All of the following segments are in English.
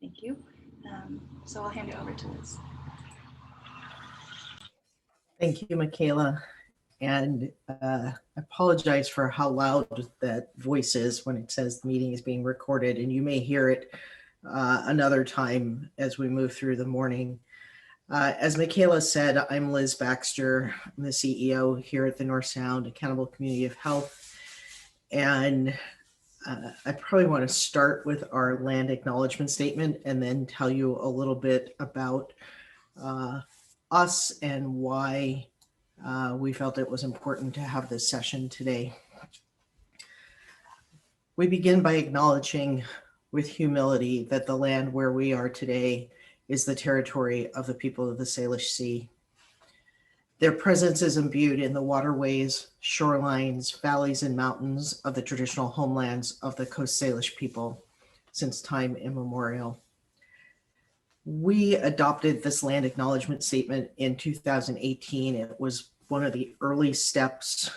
Thank you. So I'll hand it over to Liz. Thank you, Michaela. And I apologize for how loud that voice is when it says the meeting is being recorded, and you may hear it another time as we move through the morning. As Michaela said, I'm Liz Baxter. I'm the CEO here at the North Sound Accountable Community of Health. And I probably want to start with our land acknowledgement statement and then tell you a little bit about us and why we felt it was important to have this session today. We begin by acknowledging with humility that the land where we are today is the territory of the people of the Salish Sea. Their presence is imbued in the waterways, shorelines, valleys, and mountains of the traditional homelands of the Coast Salish people since time immemorial. We adopted this land acknowledgement statement in 2018. It was one of the early steps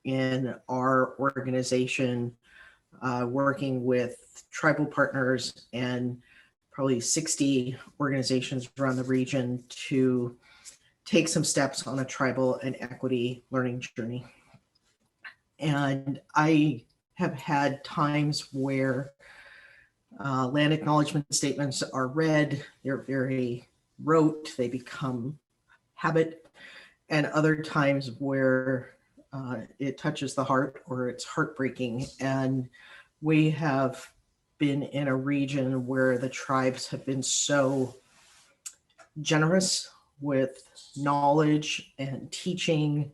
in our organization, working with tribal partners and probably 60 organizations around the region to take some steps on a tribal and equity learning journey. And I have had times where land acknowledgement statements are read, they're very rote, they become habit, and other times where it touches the heart or it's heartbreaking. And we have been in a region where the tribes have been so generous with knowledge and teaching,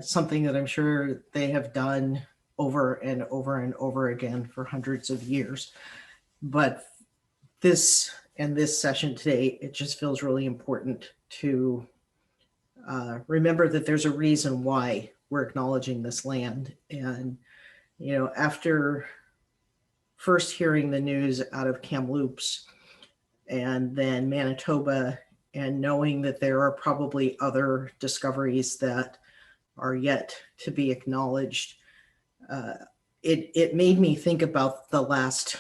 something that I'm sure they have done over and over and over again for hundreds of years. But this session today, it just feels really important to remember that there's a reason why we're acknowledging this land. And, you know, after first hearing the news out of Kamloops and then Manitoba, and knowing that there are probably other discoveries that are yet to be acknowledged, it made me think about the last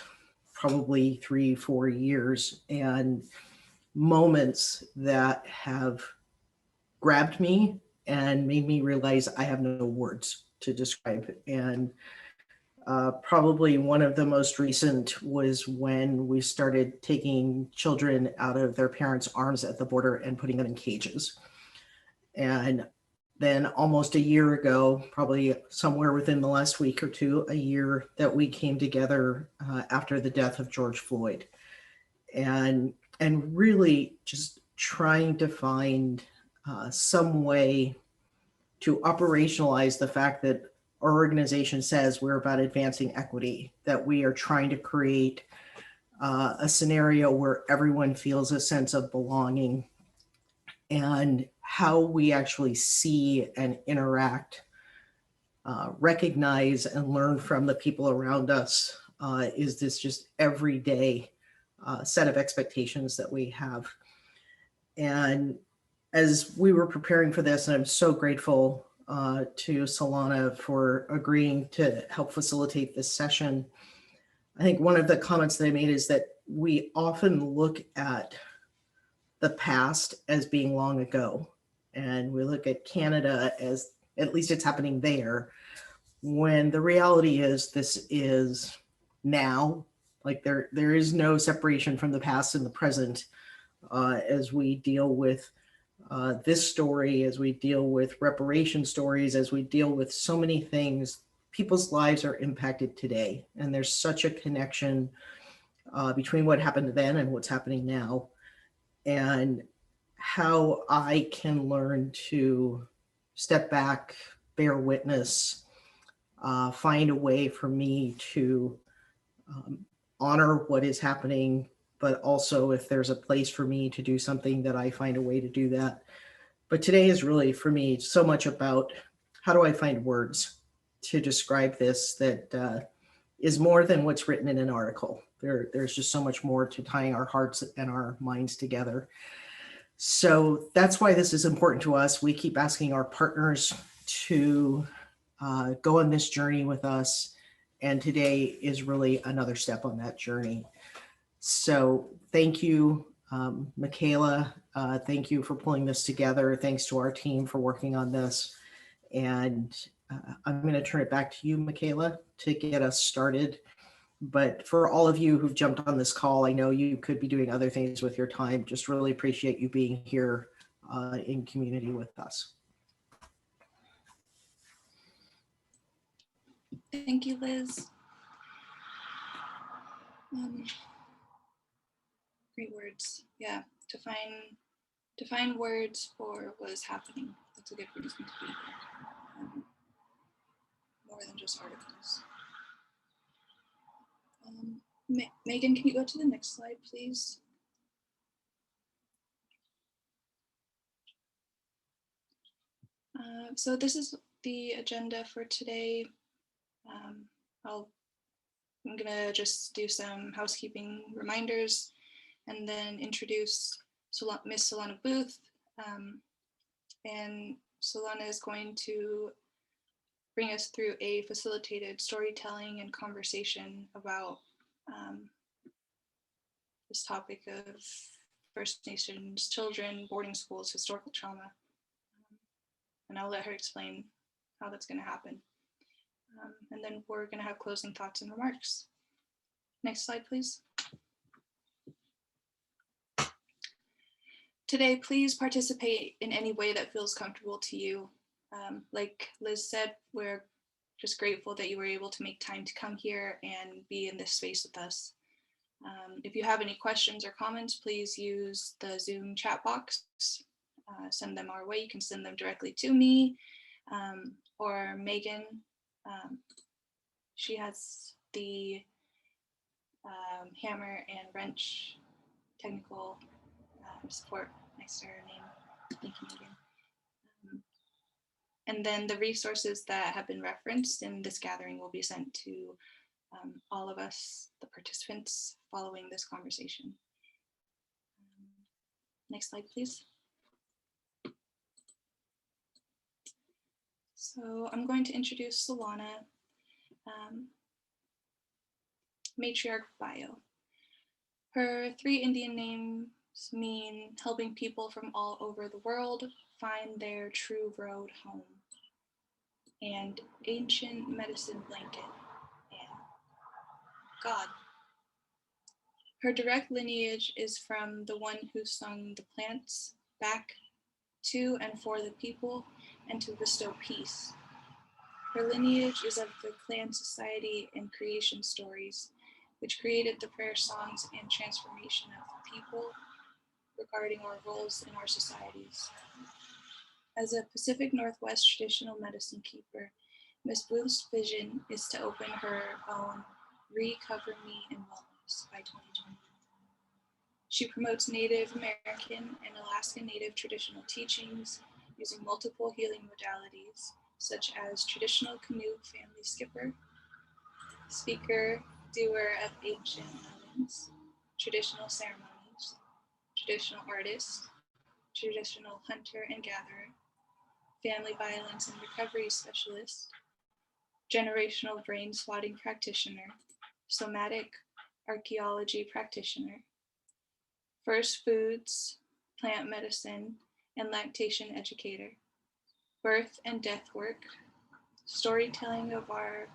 probably 3-4 years and moments that have grabbed me and made me realize I have no words to describe. And probably one of the most recent was when we started taking children out of their parents' arms at the border and putting them in cages. And then almost a year ago, probably somewhere within the last week or two, a year that we came together after the death of George Floyd. And really just trying to find some way to operationalize the fact that our organization says we're about advancing equity, that we are trying to create a scenario where everyone feels a sense of belonging, and how we actually see and interact, recognize and learn from the people around us is this just everyday set of expectations that we have. And as we were preparing for this, and I'm so grateful to Solana for agreeing to help facilitate this session, I think one of the comments that I made is that we often look at the past as being long ago, and we look at Canada as at least it's happening there, when the reality is this is now. Like there is no separation from the past and the present as we deal with this story, as we deal with reparation stories, as we deal with so many things. People's lives are impacted today, and there's such a connection between what happened then and what's happening now, and how I can learn to step back, bear witness, find a way for me to honor what is happening, but also if there's a place for me to do something, that I find a way to do that. But today is really, for me, so much about how do I find words to describe this that is more than what's written in an article. There's just so much more to tying our hearts and our minds together. So that's why this is important to us. We keep asking our partners to go on this journey with us. And today is really another step on that journey. So thank you, Michaela. Thank you for pulling this together. Thanks to our team for working on this. And I'm going to turn it back to you, Michaela, to get us started. But for all of you who've jumped on this call, I know you could be doing other things with your time. Just really appreciate you being here in community with us. Thank you, Liz. Great words. Yeah, to find words for what is happening. That's a good reason to be here. More than just articles. Megan, can you go to the next slide, please? So this is the agenda for today. I'm gonna just do some housekeeping reminders and then introduce Miss Solana Booth. And Solana is going to bring us through a facilitated storytelling and conversation about this topic of First Nations children, boarding schools, historical trauma. And I'll let her explain how that's going to happen. And then we're going to have closing thoughts and remarks. Next slide, please. Today, please participate in any way that feels comfortable to you. Like Liz said, we're just grateful that you were able to make time to come here and be in this space with us. If you have any questions or comments, please use the Zoom chat box. Send them our way. You can send them directly to me or Megan. She has the hammer and wrench technical support next to her name. Thank you, Megan. And then the resources that have been referenced in this gathering will be sent to all of us, the participants, following this conversation. Next slide, please. So I'm going to introduce Solana, matriarch bio. Her 3 Indian names mean helping people from all over the world find their true road home, and ancient medicine blanket, and God. Her direct lineage is from the one who sung the plants back to and for the people and to bestow peace. Her lineage is of the clan society and creation stories, which created the prayer songs and transformation of the people regarding our roles in our societies. As a Pacific Northwest traditional medicine keeper, Ms. Booth's vision is to open her own Recover Me in Wellness by 2020. She promotes Native American and Alaska Native traditional teachings using multiple healing modalities, such as traditional canoe family skipper, speaker, doer of ancient elements, traditional ceremonies, traditional artist, traditional hunter and gatherer, family violence and recovery specialist, generational brain spotting practitioner, somatic archaeology practitioner, first foods, plant medicine, and lactation educator, birth and death work, storytelling or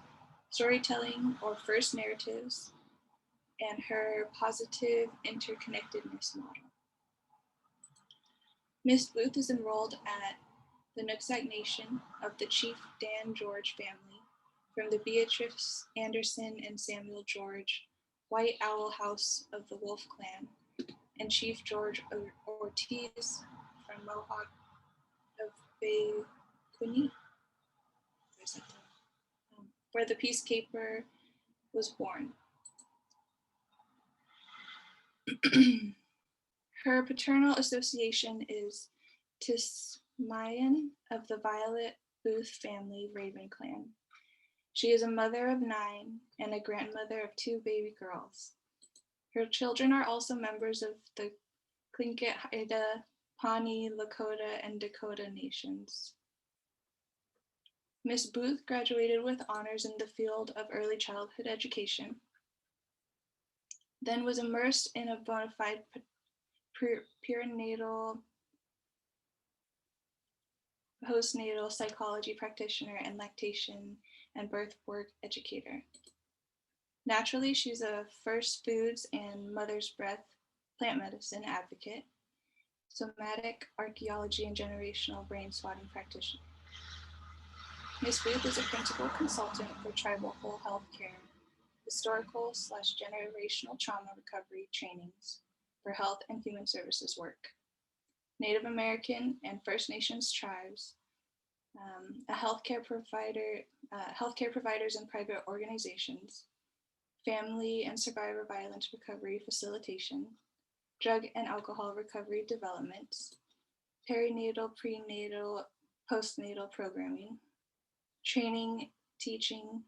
first narratives, and her positive interconnectedness model. Ms. Booth is enrolled at the Nooksack Nation of the Chief Dan George family from the Beatrice Anderson and Samuel George White Owl House of the Wolf Clan, and Chief George Ortiz from Mohawk of Baycuni, where the peacekeeper was born. Her paternal association is Tismayan of the Violet Booth family Raven clan. She is a mother of 9 and a grandmother of 2 baby girls. Her children are also members of the Tlingit, Haida, Pawnee, Lakota, and Dakota nations. Ms. Booth graduated with honors in the field of early childhood education. then was immersed in a bona fide perinatal, postnatal psychology practitioner and lactation and birth work educator. Naturally, she's a first foods and mother's breath plant medicine advocate, somatic archaeology and generational brain swatting practitioner. Ms. Booth is a principal consultant for tribal whole health care, historical/generational trauma recovery trainings for health and human services work, Native American and First Nations tribes, healthcare providers and private organizations, family and survivor violence recovery facilitation, drug and alcohol recovery development, perinatal, prenatal, postnatal programming, training, teaching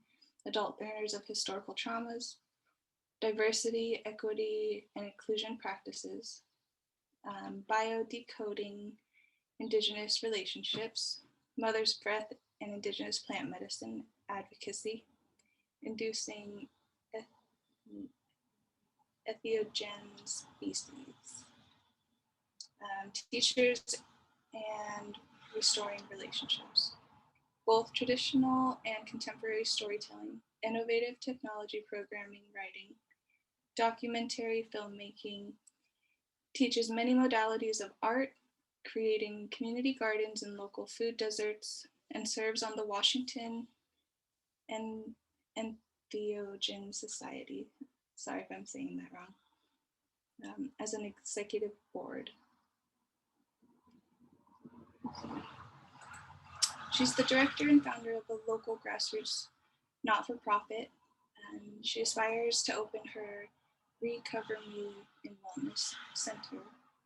adult learners of historical traumas, diversity, equity, and inclusion practices, biodecoding Indigenous relationships, mother's breath and Indigenous plant medicine advocacy, inducing entheogen species, teachers, and restoring relationships, both traditional and contemporary storytelling, innovative technology programming, writing, documentary filmmaking, teaches many modalities of art, creating community gardens and local food deserts, and serves on the Washington and Entheogen Society. Sorry if I'm saying that wrong. As an executive board. She's the director and founder of a local grassroots not-for-profit, and she aspires to open her Recover Me in Wellness Center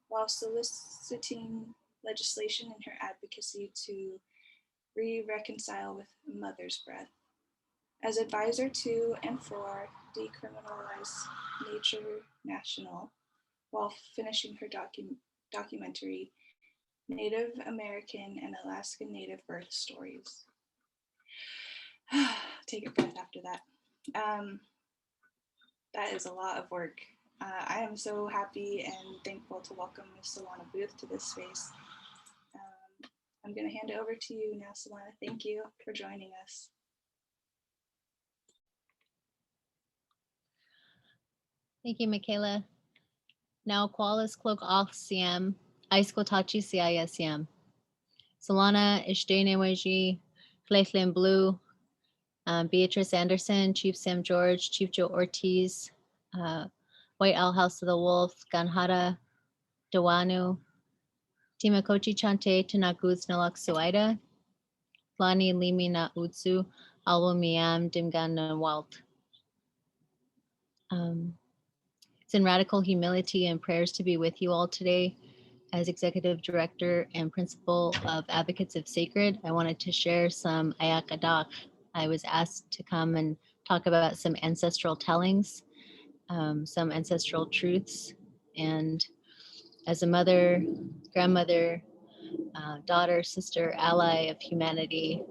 while soliciting legislation in her advocacy to reconcile with mother's breath. As advisor to and for Decriminalize Nature National, while finishing her documentary, Native American and Alaskan Native Birth Stories. Take a breath after that. That is a lot of work. I am so happy and thankful to welcome Ms. Solana Booth to this space. I'm going to hand it over to you now, Solana. Thank you for joining us. Thank you, Michaela. Now, Qualis Cloak Off CM, Aiskotachi CISM. Solana Ishdeneweji, Clayflin Blue, Beatrice Anderson, Chief Sam George, Chief Joe Ortiz, White Owl House of the Wolf, Ganhara, Dawanu, Timakochi Chante, Tanakuz Nalak Suaida, Lani Limi Na Utsu, Alwo Miam, Dimgan Na Walt. It's in radical humility and prayers to be with you all today. As Executive Director and Principal of Advocates of Sacred, I wanted to share some Ayaka Doc. I was asked to come and talk about some ancestral tellings, some ancestral truths, and as a mother, grandmother, daughter, sister, ally of humanity,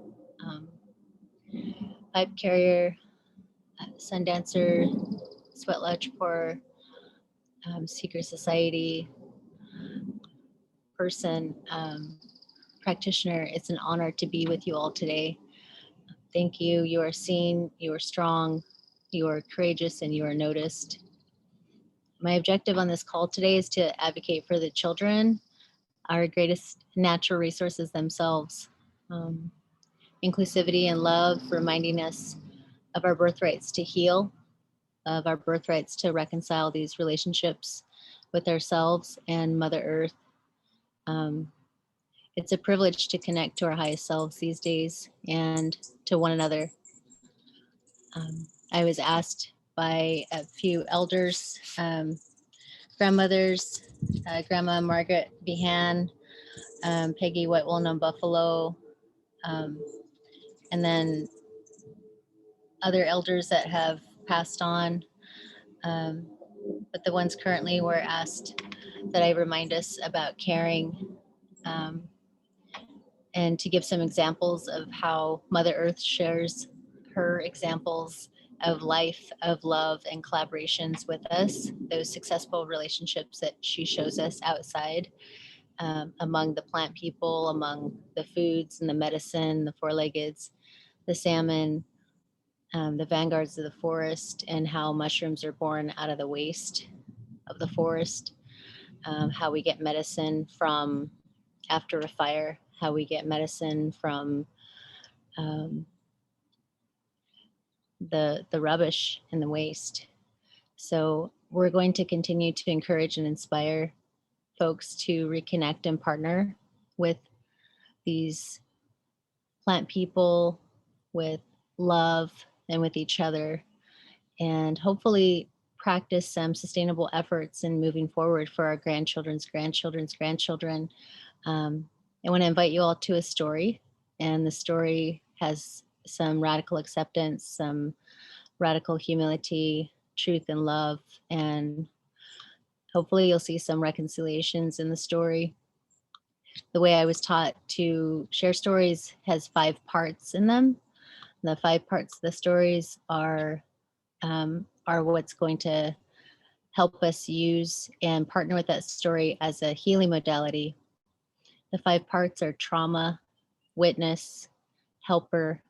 pipe carrier, sun dancer, sweat lodge pour, secret society person, practitioner. It's an honor to be with you all today. Thank you. You are seen, you are strong, you are courageous, and you are noticed. My objective on this call today is to advocate for the children, our greatest natural resources themselves. Inclusivity and love, reminding us of our birthrights to heal, of our birthrights to reconcile these relationships with ourselves and Mother Earth. It's a privilege to connect to our highest selves these days and to one another. I was asked by a few elders, grandmothers, Grandma Margaret Behan, Peggy White Walnut Buffalo, and then other elders that have passed on. But the ones currently were asked that I remind us about caring, and to give some examples of how Mother Earth shares her examples of life, of love, and collaborations with us, those successful relationships that she shows us outside, among the plant people, among the foods and the medicine, the four-leggeds, the salmon, the vanguards of the forest, and how mushrooms are born out of the waste of the forest, how we get medicine from after a fire, how we get medicine from the rubbish and the waste. So we're going to continue to encourage and inspire folks to reconnect and partner with these plant people, with love, and with each other, and hopefully practice some sustainable efforts in moving forward for our grandchildren's grandchildren's grandchildren. I want to invite you all to a story, and the story has some radical acceptance, some radical humility, truth, and love, and hopefully you'll see some reconciliations in the story. The way I was taught to share stories has 5 parts in them. The 5 parts of the stories are what's going to help us use and partner with that story as a healing modality. The 5 parts are trauma, witness, helper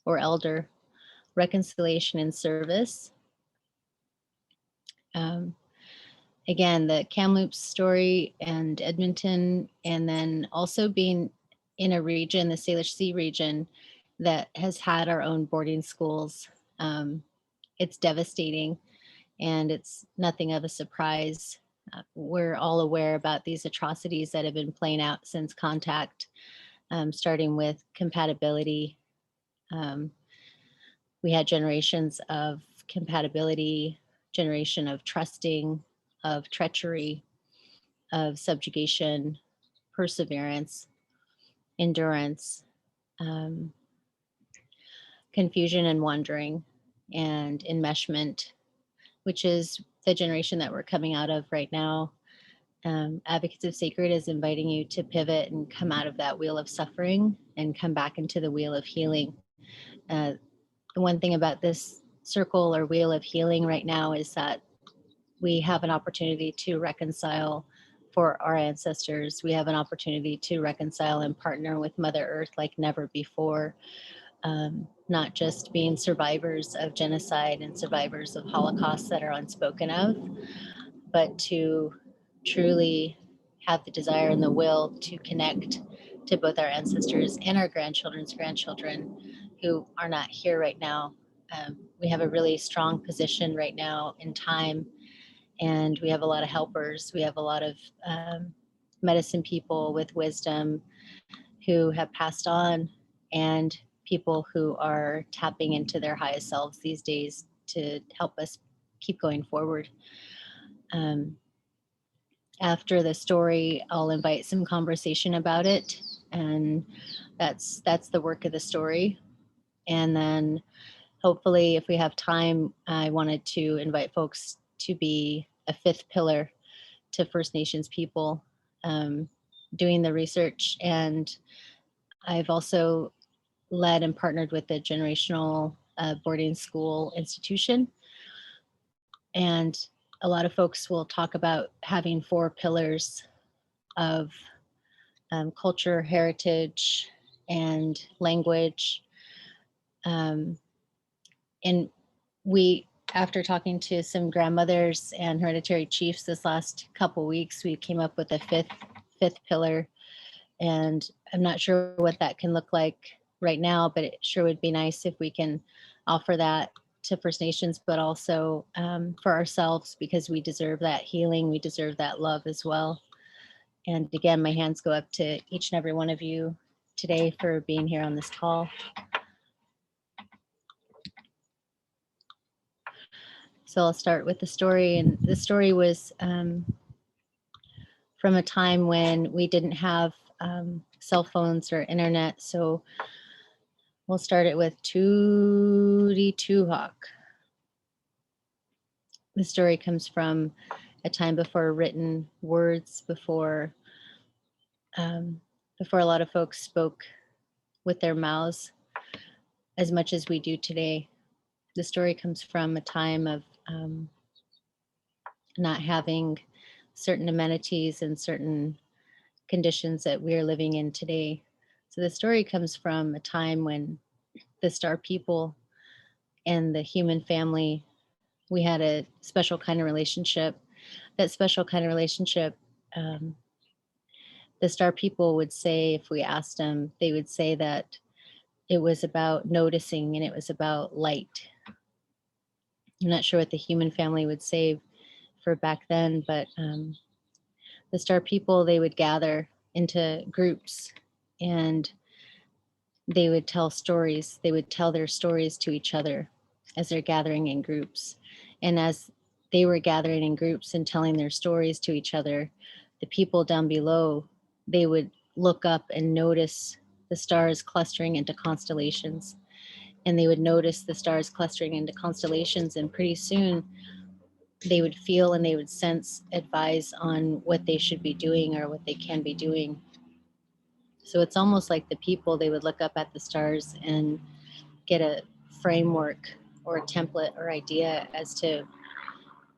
or elder, reconciliation, and service. Again, the Kamloops story and Edmonton, and then also being in a region, the Salish Sea region, that has had our own boarding schools. It's devastating, and it's nothing of a surprise. We're all aware about these atrocities that have been playing out since contact, starting with compatibility. We had generations of compatibility, generation of trusting, of treachery, of subjugation, perseverance, endurance, confusion and wandering, and enmeshment, which is the generation that we're coming out of right now. Advocates of Sacred is inviting you to pivot and come out of that wheel of suffering and come back into the wheel of healing. The one thing about this circle or wheel of healing right now is that we have an opportunity to reconcile for our ancestors. We have an opportunity to reconcile and partner with Mother Earth like never before. Not just being survivors of genocide and survivors of Holocaust that are unspoken of, but to truly have the desire and the will to connect to both our ancestors and our grandchildren's grandchildren who are not here right now. We have a really strong position right now in time, and we have a lot of helpers. We have a lot of medicine people with wisdom who have passed on, and people who are tapping into their highest selves these days to help us keep going forward. After the story, I'll invite some conversation about it, and that's the work of the story. And then hopefully, if we have time, I wanted to invite folks to be a 5th pillar to First Nations people, doing the research. And I've also led and partnered with the generational boarding school institution. And a lot of folks will talk about having 4 pillars of culture, heritage, and language. And we, after talking to some grandmothers and hereditary chiefs this last couple weeks, we came up with a fifth pillar. And I'm not sure what that can look like right now, but it sure would be nice if we can offer that to First Nations, but also for ourselves, because we deserve that healing. We deserve that love as well. And again, my hands go up to each and every one of you today for being here on this call. So I'll start with the story. And the story was from a time when we didn't have cell phones or internet. So we'll start it with Tootie Tuhawk. The story comes from a time before written words, before a lot of folks spoke with their mouths as much as we do today. The story comes from a time of not having certain amenities and certain conditions that we're living in today. So the story comes from a time when the star people and the human family, we had a special kind of relationship. That special kind of relationship, um, the star people would say, if we asked them, they would say that it was about noticing and it was about light. I'm not sure what the human family would say for back then, but the star people, they would gather into groups and they would tell stories. They would tell their stories to each other as they're gathering in groups. And as they were gathering in groups and telling their stories to each other, the people down below, they would look up and notice the stars clustering into constellations. And they would notice the stars clustering into constellations. And pretty soon they would feel and they would sense advice on what they should be doing or what they can be doing. So it's almost like the people, they would look up at the stars and get a framework or a template or idea as to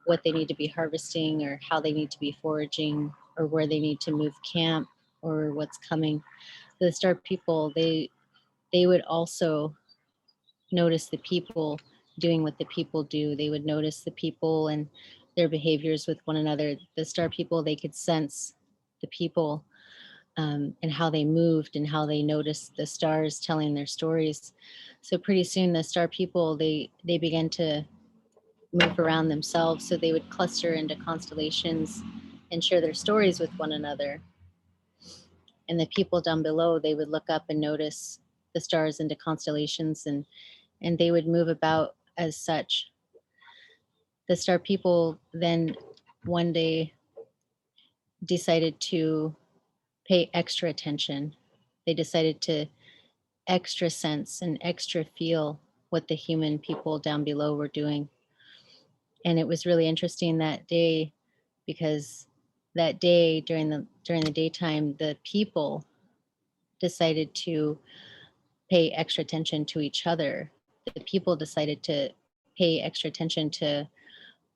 what they need to be harvesting or how they need to be foraging or where they need to move camp or what's coming. The star people, they would also notice the people doing what the people do. They would notice the people and their behaviors with one another. The star people, they could sense the people and how they moved and how they noticed the stars telling their stories. So pretty soon the star people, they began to move around themselves. So they would cluster into constellations and share their stories with one another. And the people down below, they would look up and notice the stars into constellations and they would move about as such. The star people then one day decided to pay extra attention. They decided to extra sense and extra feel what the human people down below were doing. And it was really interesting that day because that day during the daytime, the people decided to pay extra attention to each other. The people decided to pay extra attention to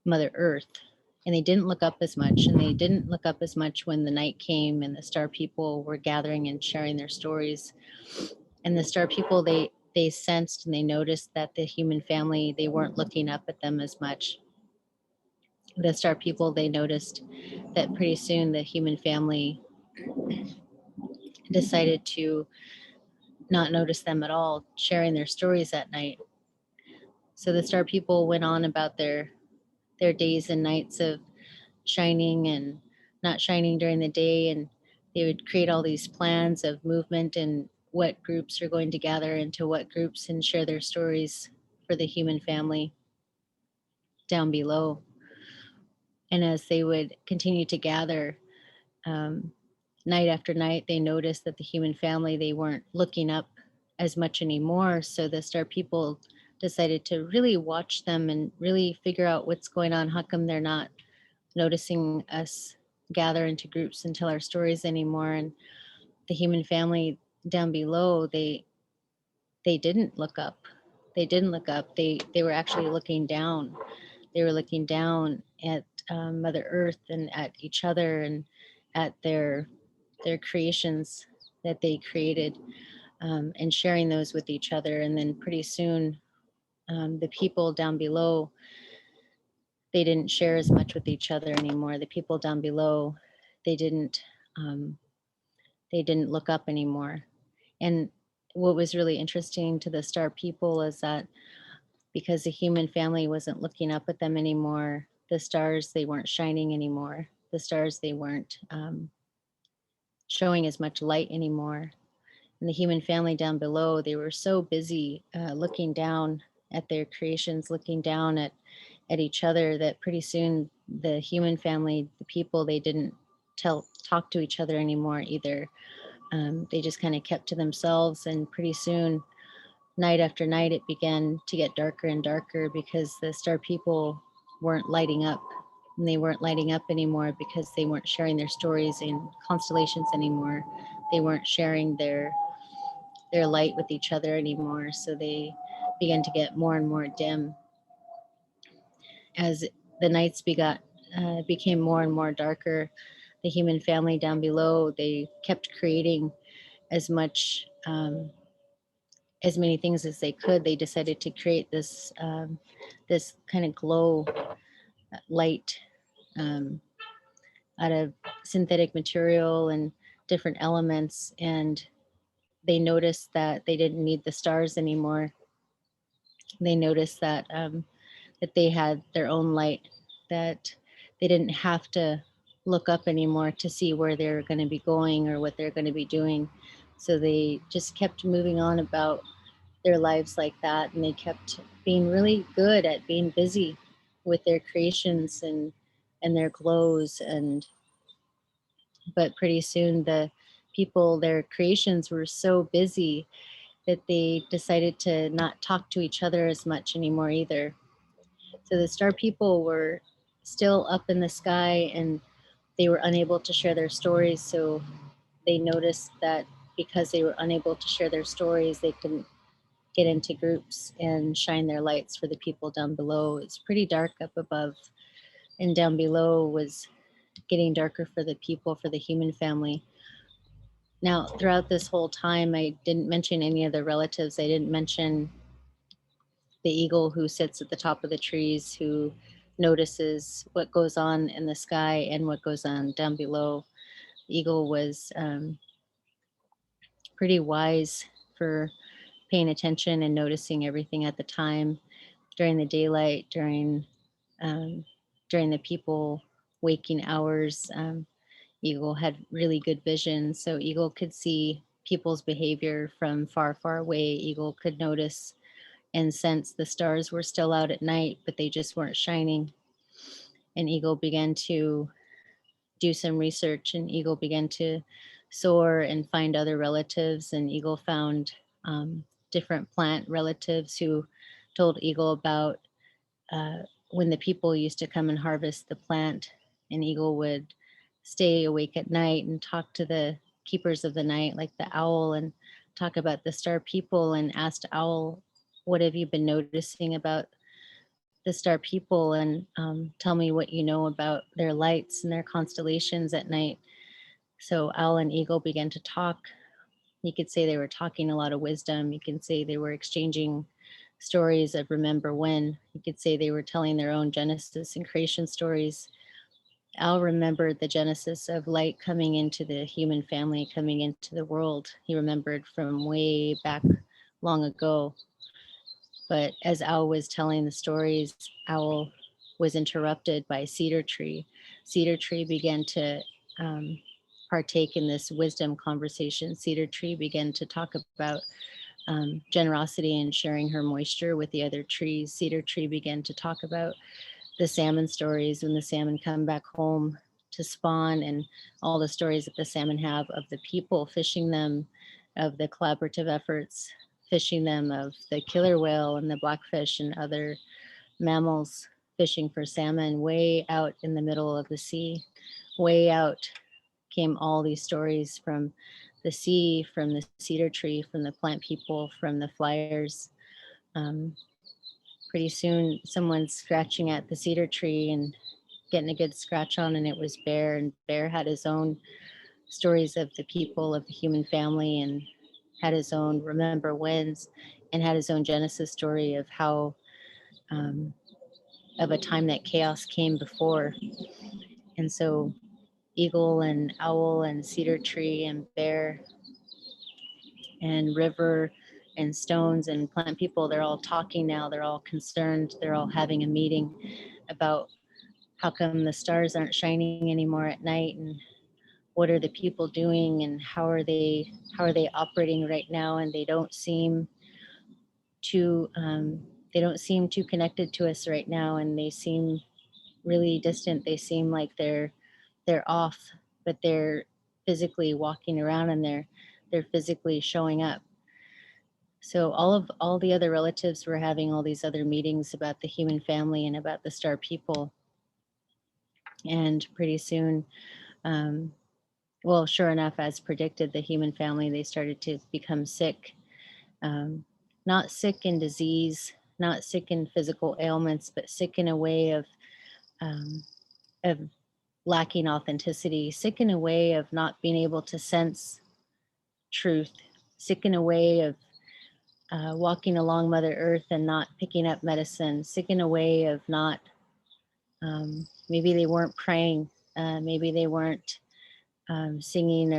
Mother Earth. And they didn't look up as much. And they didn't look up as much when the night came and the star people were gathering and sharing their stories. And the star people, they sensed and they noticed that the human family, they weren't looking up at them as much. The star people, they noticed that pretty soon the human family decided to not notice them at all, sharing their stories at night. So the star people went on about their days and nights of shining and not shining during the day, and they would create all these plans of movement and what groups are going to gather into what groups and share their stories for the human family down below. And as they would continue to gather night after night, they noticed that the human family, they weren't looking up as much anymore. So the star people decided to really watch them and really figure out what's going on. How come they're not noticing us gather into groups and tell our stories anymore? And the human family down below, they didn't look up. They didn't look up. They were actually looking down. They were looking down at Mother Earth and at each other and at their creations that they created and sharing those with each other. And then pretty soon, the people down below, they didn't share as much with each other anymore. The people down below, they didn't look up anymore. And what was really interesting to the star people is that because the human family wasn't looking up at them anymore, the stars, they weren't shining anymore. The stars, they weren't showing as much light anymore. And the human family down below, they were so busy looking down at their creations, looking down at each other, that pretty soon the human family, the people, they didn't talk to each other anymore either. They just kind of kept to themselves, and pretty soon, night after night, it began to get darker and darker because the star people weren't lighting up. And they weren't lighting up anymore because they weren't sharing their stories in constellations anymore. They weren't sharing their light with each other anymore. So they began to get more and more dim. As the nights became more and more darker, the human family down below, they kept creating as much, as many things as they could. They decided to create this kind of glow light, out of synthetic material and different elements. And they noticed that they didn't need the stars anymore. They noticed that they had their own light, that they didn't have to look up anymore to see where they're going to be going or what they're going to be doing. So they just kept moving on about their lives like that, and they kept being really good at being busy with their creations and their glows. And but pretty soon their creations were so busy that they decided to not talk to each other as much anymore either. So the star people were still up in the sky, and they were unable to share their stories. So they noticed that because they were unable to share their stories, they couldn't get into groups and shine their lights for the people down below. It's pretty dark up above, and down below was getting darker for the people, for the human family. Now, throughout this whole time, I didn't mention any of the relatives. I didn't mention the eagle who sits at the top of the trees, who notices what goes on in the sky and what goes on down below. The eagle was pretty wise for paying attention and noticing everything at the time, during the daylight, during the people waking hours. Eagle had really good vision, so Eagle could see people's behavior from far, far away. Eagle could notice and sense the stars were still out at night, but they just weren't shining. And Eagle began to do some research, and Eagle began to soar and find other relatives. And Eagle found different plant relatives who told Eagle about when the people used to come and harvest the plant. And Eagle would stay awake at night and talk to the keepers of the night, like the owl, and talk about the star people, and asked Owl, what have you been noticing about the star people? And tell me what you know about their lights and their constellations at night. So Owl and Eagle began to talk. You could say they were talking a lot of wisdom. You can say they were exchanging stories of remember when. You could say they were telling their own genesis and creation stories. Al remembered the genesis of light coming into the human family, coming into the world. He remembered from way back long ago. But as Owl was telling the stories, Owl was interrupted by Cedar Tree. Cedar Tree began to partake in this wisdom conversation. Cedar Tree began to talk about generosity and sharing her moisture with the other trees. Cedar Tree began to talk about the salmon stories, when the salmon come back home to spawn, and all the stories that the salmon have of the people fishing them, of the collaborative efforts fishing them, of the killer whale and the blackfish and other mammals fishing for salmon way out in the middle of the sea. Way out came all these stories from the sea, from the cedar tree, from the plant people, from the flyers. Pretty soon someone's scratching at the cedar tree and getting a good scratch on, and it was Bear. And Bear had his own stories of the people, of the human family, and had his own remember whens, and had his own genesis story of how of a time that chaos came before. And so Eagle and Owl and Cedar Tree and Bear and River and Stones and plant people, they're all talking now. They're all concerned. They're all having a meeting about how come the stars aren't shining anymore at night, and what are the people doing, and how are they operating right now. And they don't seem too connected to us right now, and they seem really distant. They seem like they're off, but they're physically walking around, and they're physically showing up. So all the other relatives were having all these other meetings about the human family and about the star people. And pretty soon, well, sure enough, as predicted, the human family, they started to become sick. not sick in disease, not sick in physical ailments, but sick in a way of lacking authenticity, sick in a way of not being able to sense truth, sick in a way of walking along Mother Earth and not picking up medicine, sick in a way of not, maybe they weren't praying, maybe they weren't singing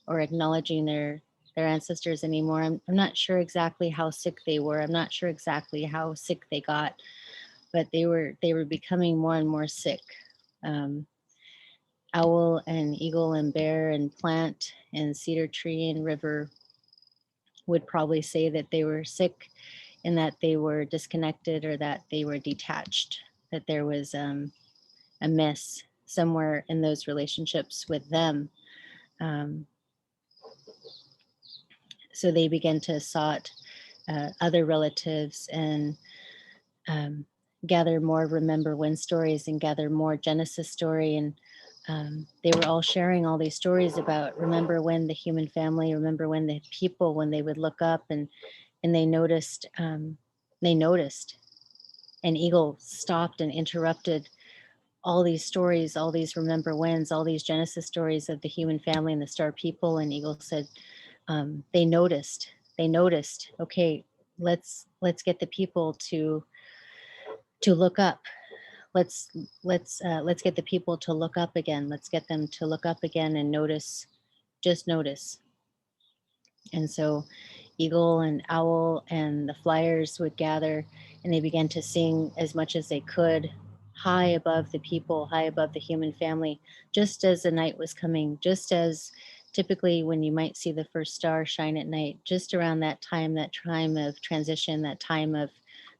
or acknowledging their ancestors anymore. I'm not sure exactly how sick they were. I'm not sure exactly how sick they got, but they were becoming more and more sick. Owl and eagle and bear and plant and cedar tree and river would probably say that they were sick and that they were disconnected or that they were detached, that there was a miss somewhere in those relationships with them. So they began to sought other relatives and gather more remember when stories and gather more Genesis story. And they were all sharing all these stories about remember when the human family, remember when the people, when they would look up and they noticed, and Eagle stopped and interrupted all these stories, all these remember whens, all these Genesis stories of the human family and the star people. And Eagle said, they noticed. Okay, let's get the people to look up. Let's get the people to look up again. Let's get them to look up again and notice, just notice. And so Eagle and Owl and the Flyers would gather and they began to sing as much as they could, high above the people, high above the human family, just as the night was coming, just as typically when you might see the first star shine at night, just around that time of transition, that time of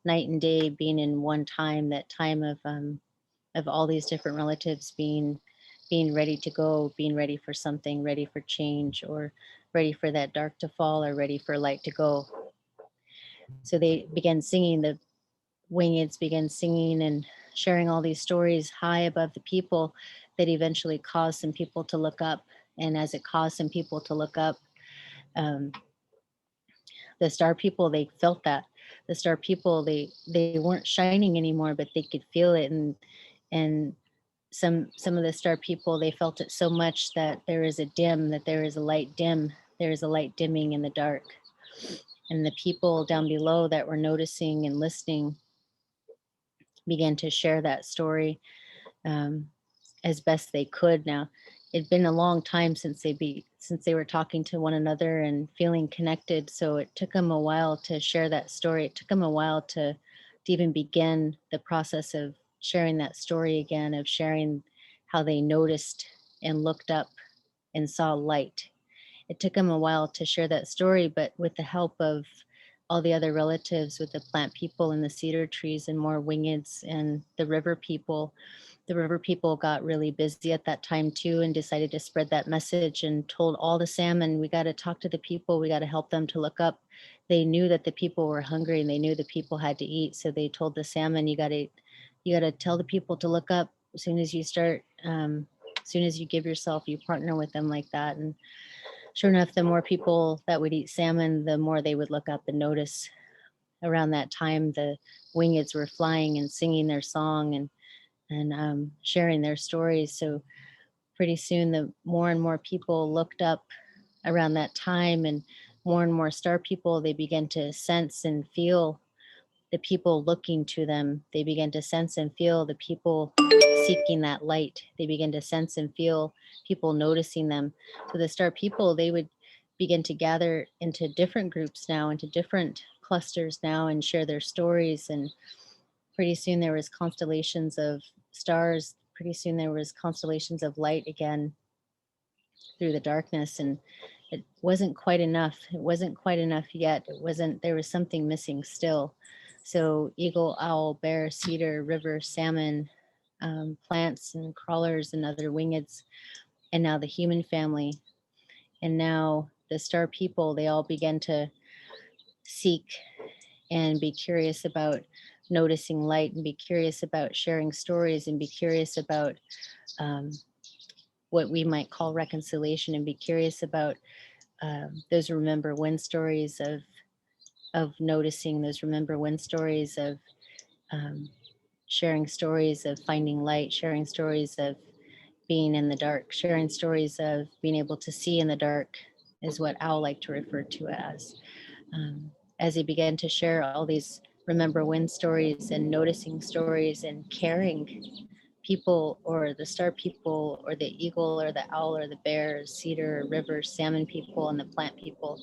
night and day being in one time, that time of all these different relatives being ready to go, being ready for something, ready for change, or ready for that dark to fall, or ready for light to go. So they began singing, the wingeds began singing and sharing all these stories high above the people that eventually caused some people to look up. And as it caused some people to look up, the star people, they felt that. The star people, they weren't shining anymore, but they could feel it. And some of the star people, they felt it so much that there is a dim, that there is a light dim, there is a light dimming in the dark. And the people down below that were noticing and listening began to share that story as best they could. Now, it'd been a long time since they were talking to one another and feeling connected. So it took them a while to share that story. It took them a while to even begin the process of sharing that story again, of sharing how they noticed and looked up and saw light. It took them a while to share that story, but with the help of all the other relatives, with the plant people and the cedar trees and more wingeds and the river people got really busy at that time too and decided to spread that message and told all the salmon, we got to talk to the people, we got to help them to look up. They knew that the people were hungry and they knew the people had to eat. So they told the salmon, you got to tell the people to look up as soon as you start, as soon as you give yourself, you partner with them like that. And sure enough, the more people that would eat salmon, the more they would look up and notice. Around that time, the wingeds were flying and singing their song and sharing their stories. So pretty soon, the more and more people looked up around that time, and more star people, they began to sense and feel the people looking to them. They began to sense and feel the people seeking that light. They began to sense and feel people noticing them. So the star people, they would begin to gather into different groups now, into different clusters now, and share their stories. And pretty soon there was constellations of stars. Pretty soon there was constellations of light again through the darkness. And it wasn't quite enough. It wasn't quite enough yet. There was something missing still. So eagle, owl, bear, cedar, river, salmon, plants and crawlers and other wingeds, and now the human family, and now the star people, they all began to seek and be curious about noticing light and be curious about sharing stories and be curious about what we might call reconciliation and be curious about those remember when stories of of noticing those remember when stories of sharing stories of finding light, sharing stories of being in the dark, sharing stories of being able to see in the dark is what Owl like to refer to it as. As he began to share all these remember when stories and noticing stories and caring, people or the star people or the eagle or the owl or the bear, cedar, river, salmon people, and the plant people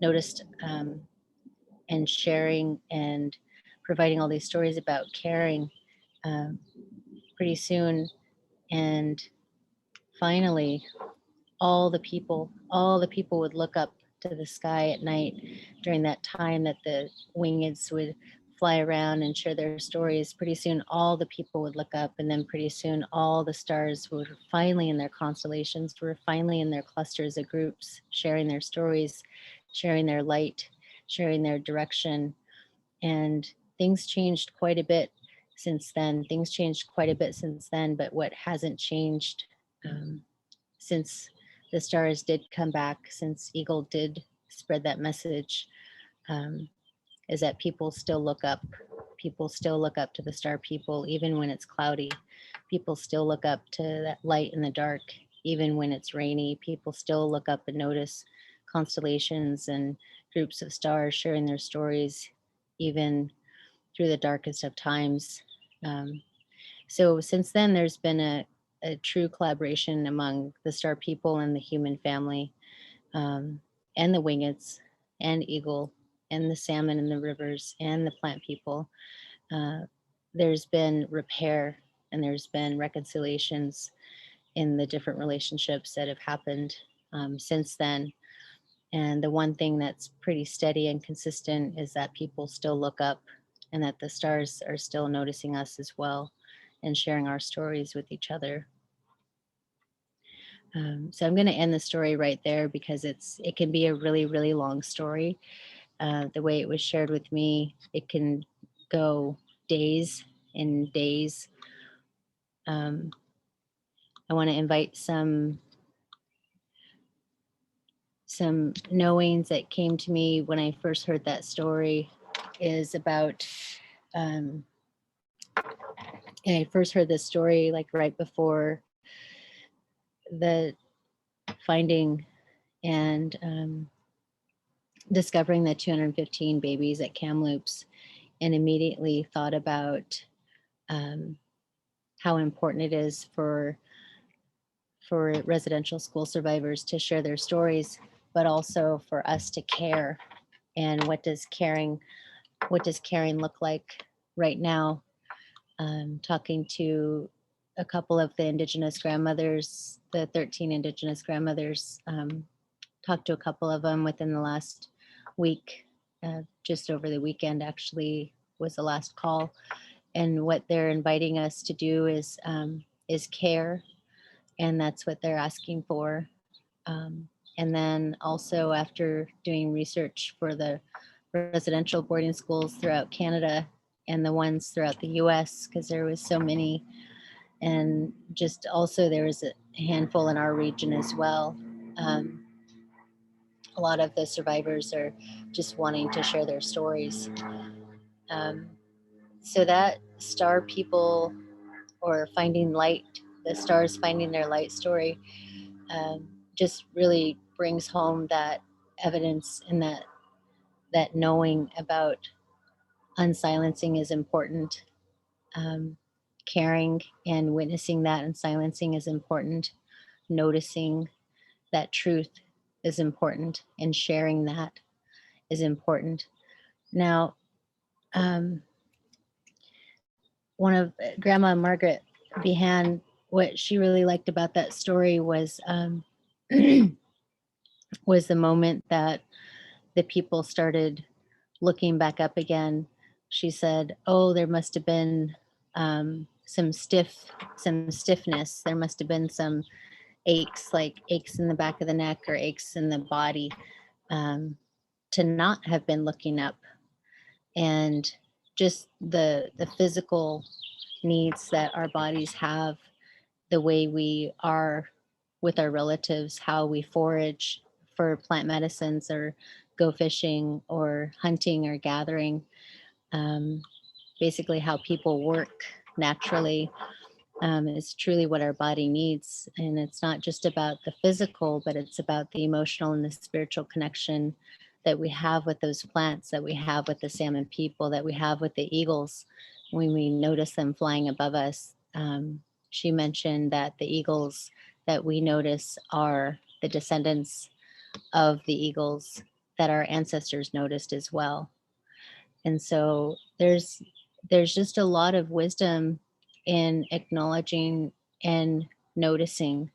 noticed and sharing and providing all these stories about caring um, pretty soon. And finally, all the people would look up to the sky at night during that time that the wingeds would fly around and share their stories. Pretty soon, all the people would look up, and then pretty soon, all the stars were finally in their constellations, were finally in their clusters of groups, sharing their stories, sharing their light, sharing their direction. And things changed quite a bit since then. But what hasn't changed since the stars did come back, since Eagle did spread that message, is that people still look up. People still look up to the star people, even when it's cloudy. People still look up to that light in the dark, even when it's rainy. People still look up and notice constellations and groups of stars sharing their stories, even through the darkest of times. So since then, there's been a true collaboration among the star people and the human family, and the wingeds and eagle and the salmon in the rivers and the plant people. There's been repair and there's been reconciliations in the different relationships that have happened since then. And the one thing that's pretty steady and consistent is that people still look up and that the stars are still noticing us as well and sharing our stories with each other. So I'm going to end the story right there because it can be a really, really long story. The way it was shared with me, it can go days and days. I want to invite some knowings that came to me when I first heard that story is about, I first heard this story like right before the finding and discovering the 215 babies at Kamloops, and immediately thought about how important it is for residential school survivors to share their stories, but also for us to care. And what does caring look like right now? Talking to a couple of the Indigenous grandmothers, the 13 Indigenous grandmothers, talked to a couple of them within the last week, just over the weekend actually was the last call. And what they're inviting us to do is care, and that's what they're asking for. And then also after doing research for the residential boarding schools throughout Canada and the ones throughout the US, because there was so many, and just also there was a handful in our region as well. A lot of the survivors are just wanting to share their stories. So that star people or finding light, the stars finding their light story, just really brings home that evidence and that knowing about unsilencing is important. Caring and witnessing that and silencing is important. Noticing that truth is important, and sharing that is important. Now, one of Grandma Margaret Behan, what she really liked about that story was was the moment that the people started looking back up again. She said, "Oh, there must have been some stiffness. There must have been some aches, like aches in the back of the neck or aches in the body, to not have been looking up." And just the physical needs that our bodies have, the way we are with our relatives, how we forage for plant medicines or go fishing or hunting or gathering, basically how people work naturally, is truly what our body needs. And it's not just about the physical, but it's about the emotional and the spiritual connection that we have with those plants, that we have with the salmon people, that we have with the eagles when we notice them flying above us. She mentioned that the eagles that we notice are the descendants of the eagles that our ancestors noticed as well. And so there's just a lot of wisdom in acknowledging and noticing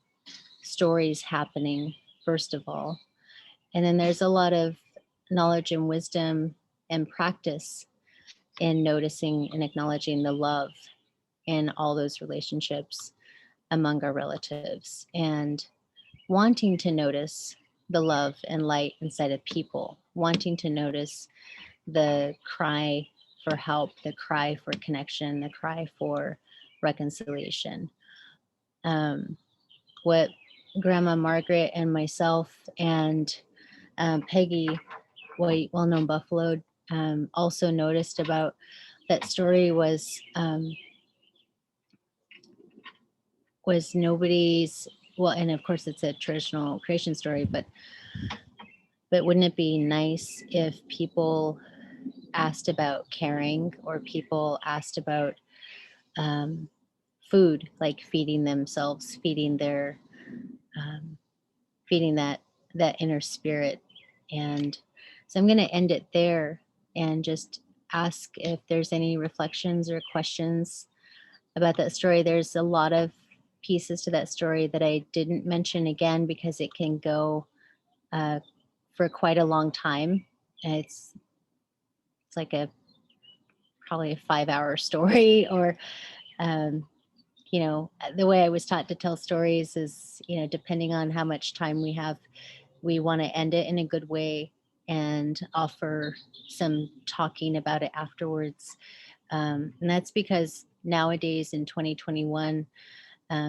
stories happening, first of all. And then there's a lot of knowledge and wisdom and practice in noticing and acknowledging the love in all those relationships among our relatives, and wanting to notice the love and light inside of people, wanting to notice the cry for help, the cry for connection, the cry for reconciliation. What Grandma Margaret and myself and Peggy, White Well-Known Buffalo, also noticed about that story was nobody's, well, and of course it's a traditional creation story, but wouldn't it be nice if people asked about caring, or people asked about food, like feeding themselves, feeding their feeding that inner spirit. And so I'm going to end it there and just ask if there's any reflections or questions about that story. There's a lot of pieces to that story that I didn't mention, again, because it can go for quite a long time. It's like probably a 5-hour story, or you know, the way I was taught to tell stories is, you know, depending on how much time we have, we want to end it in a good way and offer some talking about it afterwards. And that's because nowadays in 2021,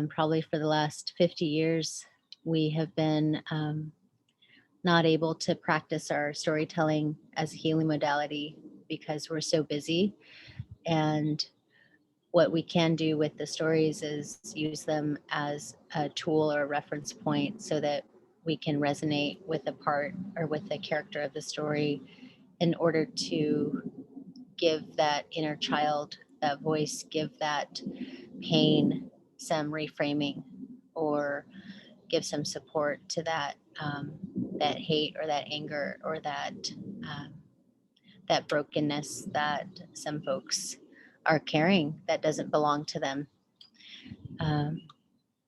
probably for the last 50 years, we have been not able to practice our storytelling as a healing modality because we're so busy. And what we can do with the stories is use them as a tool or a reference point so that we can resonate with a part or with the character of the story in order to give that inner child that voice, give that pain some reframing, or give some support to that that hate or that anger or that that brokenness that some folks are carrying that doesn't belong to them.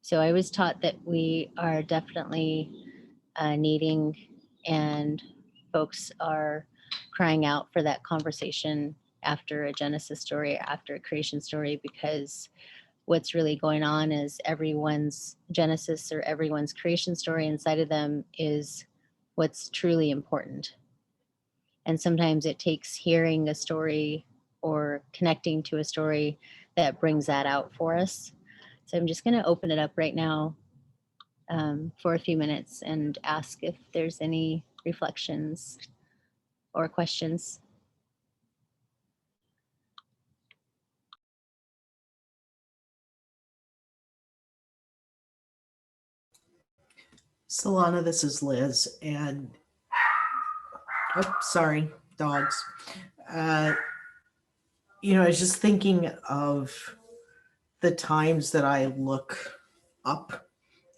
So I was taught that we are definitely needing, and folks are crying out for that conversation after a Genesis story, after a creation story, because what's really going on is everyone's Genesis or everyone's creation story inside of them is what's truly important. And sometimes it takes hearing a story or connecting to a story that brings that out for us. So I'm just going to open it up right now for a few minutes and ask if there's any reflections or questions. Solana, this is Liz, and sorry, dogs. You know, I was just thinking of the times that I look up.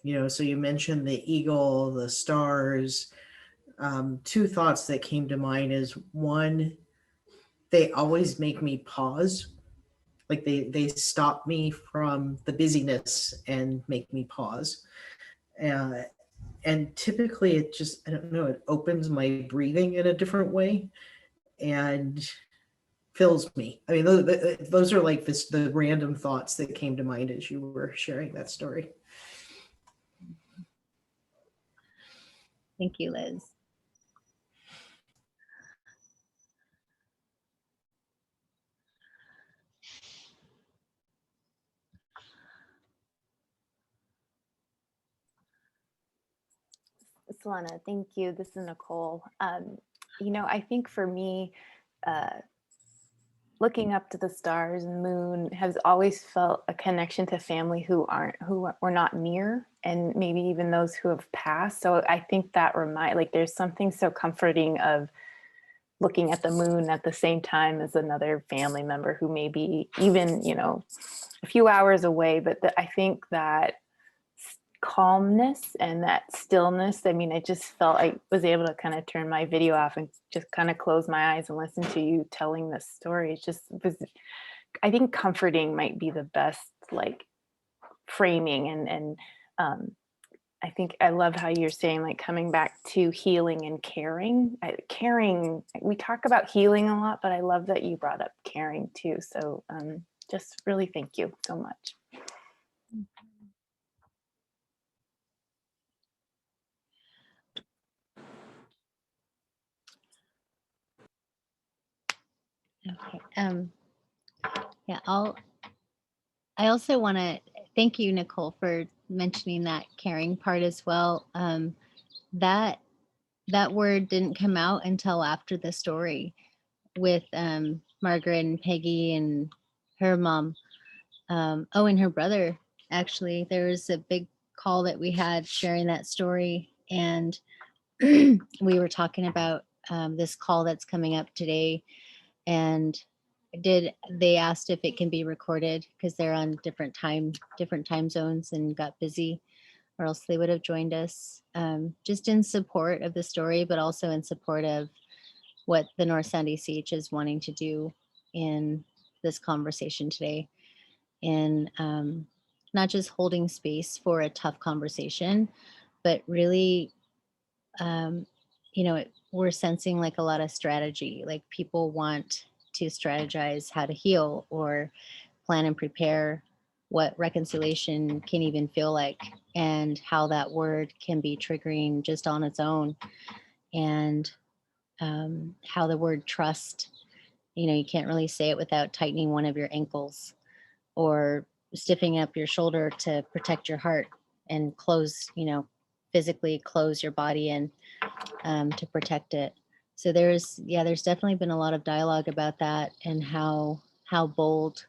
You know, so you mentioned the eagle, the stars. Two thoughts that came to mind is, one, they always make me pause. Like they stop me from the busyness and make me pause. Uh, and typically it just, I don't know, it opens my breathing in a different way and fills me. I mean, those are like the random thoughts that came to mind as you were sharing that story. Thank you, Liz. Solana, thank you. This is Nicole. you know, I think for me, looking up to the stars and moon has always felt a connection to family who were not near, and maybe even those who have passed. So I think that there's something so comforting of looking at the moon at the same time as another family member who may be even, you know, a few hours away. But I think that calmness and that stillness, I mean, I just felt I was able to kind of turn my video off and just kind of close my eyes and listen to you telling this story. It just was, I think comforting might be the best like framing. And I think I love how you're saying like coming back to healing and caring. Caring, we talk about healing a lot, but I love that you brought up caring too. So just really thank you so much. Okay. Yeah, I also want to thank you, Nicole, for mentioning that caring part as well. That word didn't come out until after the story with Margaret and Peggy and her mom. And her brother. Actually, there was a big call that we had sharing that story, and we were talking about this call that's coming up today, and they asked if it can be recorded because they're on different time zones and got busy, or else they would have joined us, just in support of the story, but also in support of what the North Sound ACH is wanting to do in this conversation today, in not just holding space for a tough conversation, but really, we're sensing like a lot of strategy, like people want to strategize how to heal or plan and prepare what reconciliation can even feel like, and how that word can be triggering just on its own, and how the word trust, you can't really say it without tightening one of your ankles or stiffing up your shoulder to protect your heart and close, physically close your body in, to protect it. So there's definitely been a lot of dialogue about that, and how bold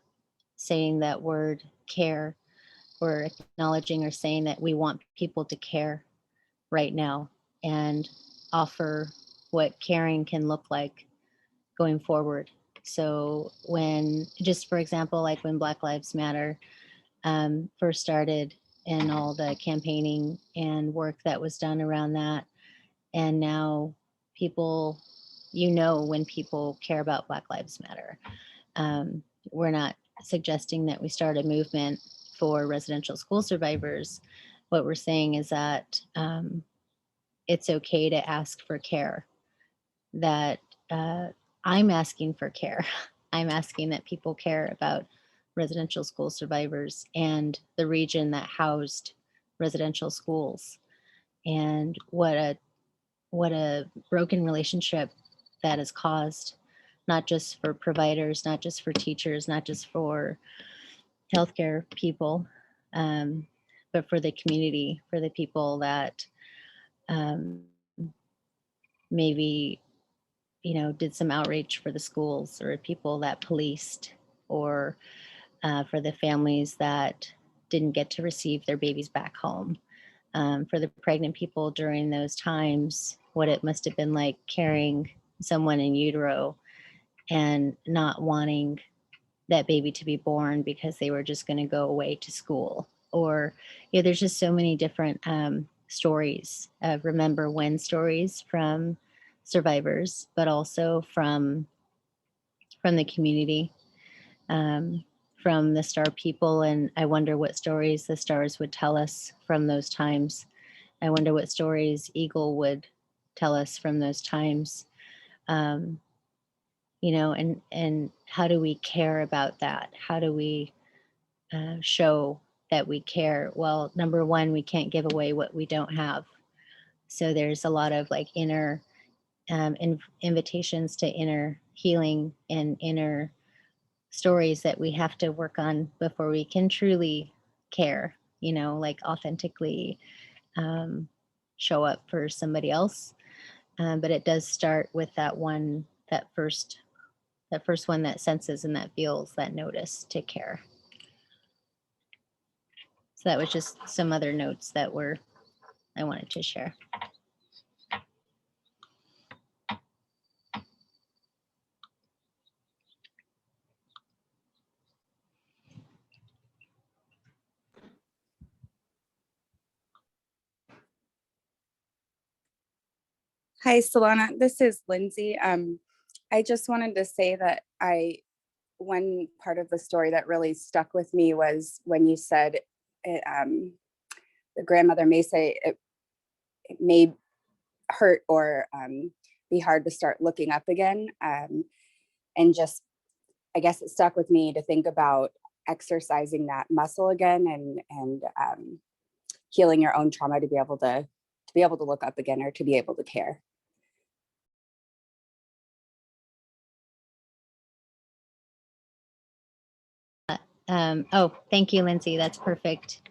saying that word care, or acknowledging or saying that we want people to care right now, and offer what caring can look like going forward. So when, just for example, like when Black Lives Matter first started, and all the campaigning and work that was done around that, and now people, when people care about Black Lives Matter, we're not suggesting that we start a movement for residential school survivors. What we're saying is that it's okay to ask for care, that I'm asking for care. I'm asking that people care about residential school survivors and the region that housed residential schools, and what a broken relationship that has caused, not just for providers, not just for teachers, not just for healthcare people, but for the community, for the people that maybe did some outreach for the schools, or people that policed, or for the families that didn't get to receive their babies back home, for the pregnant people during those times, what it must have been like carrying someone in utero and not wanting that baby to be born because they were just going to go away to school. Or there's just so many different stories, remember when stories from survivors, but also from the community, from the star people. And I wonder what stories the stars would tell us from those times. I wonder what stories Eagle would tell us from those times. And how do we care about that? How do we show that we care? Well, number one, we can't give away what we don't have. So there's a lot of like inner invitations to inner healing and inner stories that we have to work on before we can truly care, like authentically show up for somebody else. But it does start with that one, that first one that senses and that feels, that notice to care. So that was just some other notes that I wanted to share. Hi, Solana. This is Lindsay. I just wanted to say that one part of the story that really stuck with me was when you said the grandmother may say it may hurt or be hard to start looking up again. And just, I guess it stuck with me to think about exercising that muscle again and healing your own trauma to be able to look up again or to be able to care. Oh, thank you, Lindsay. That's perfect.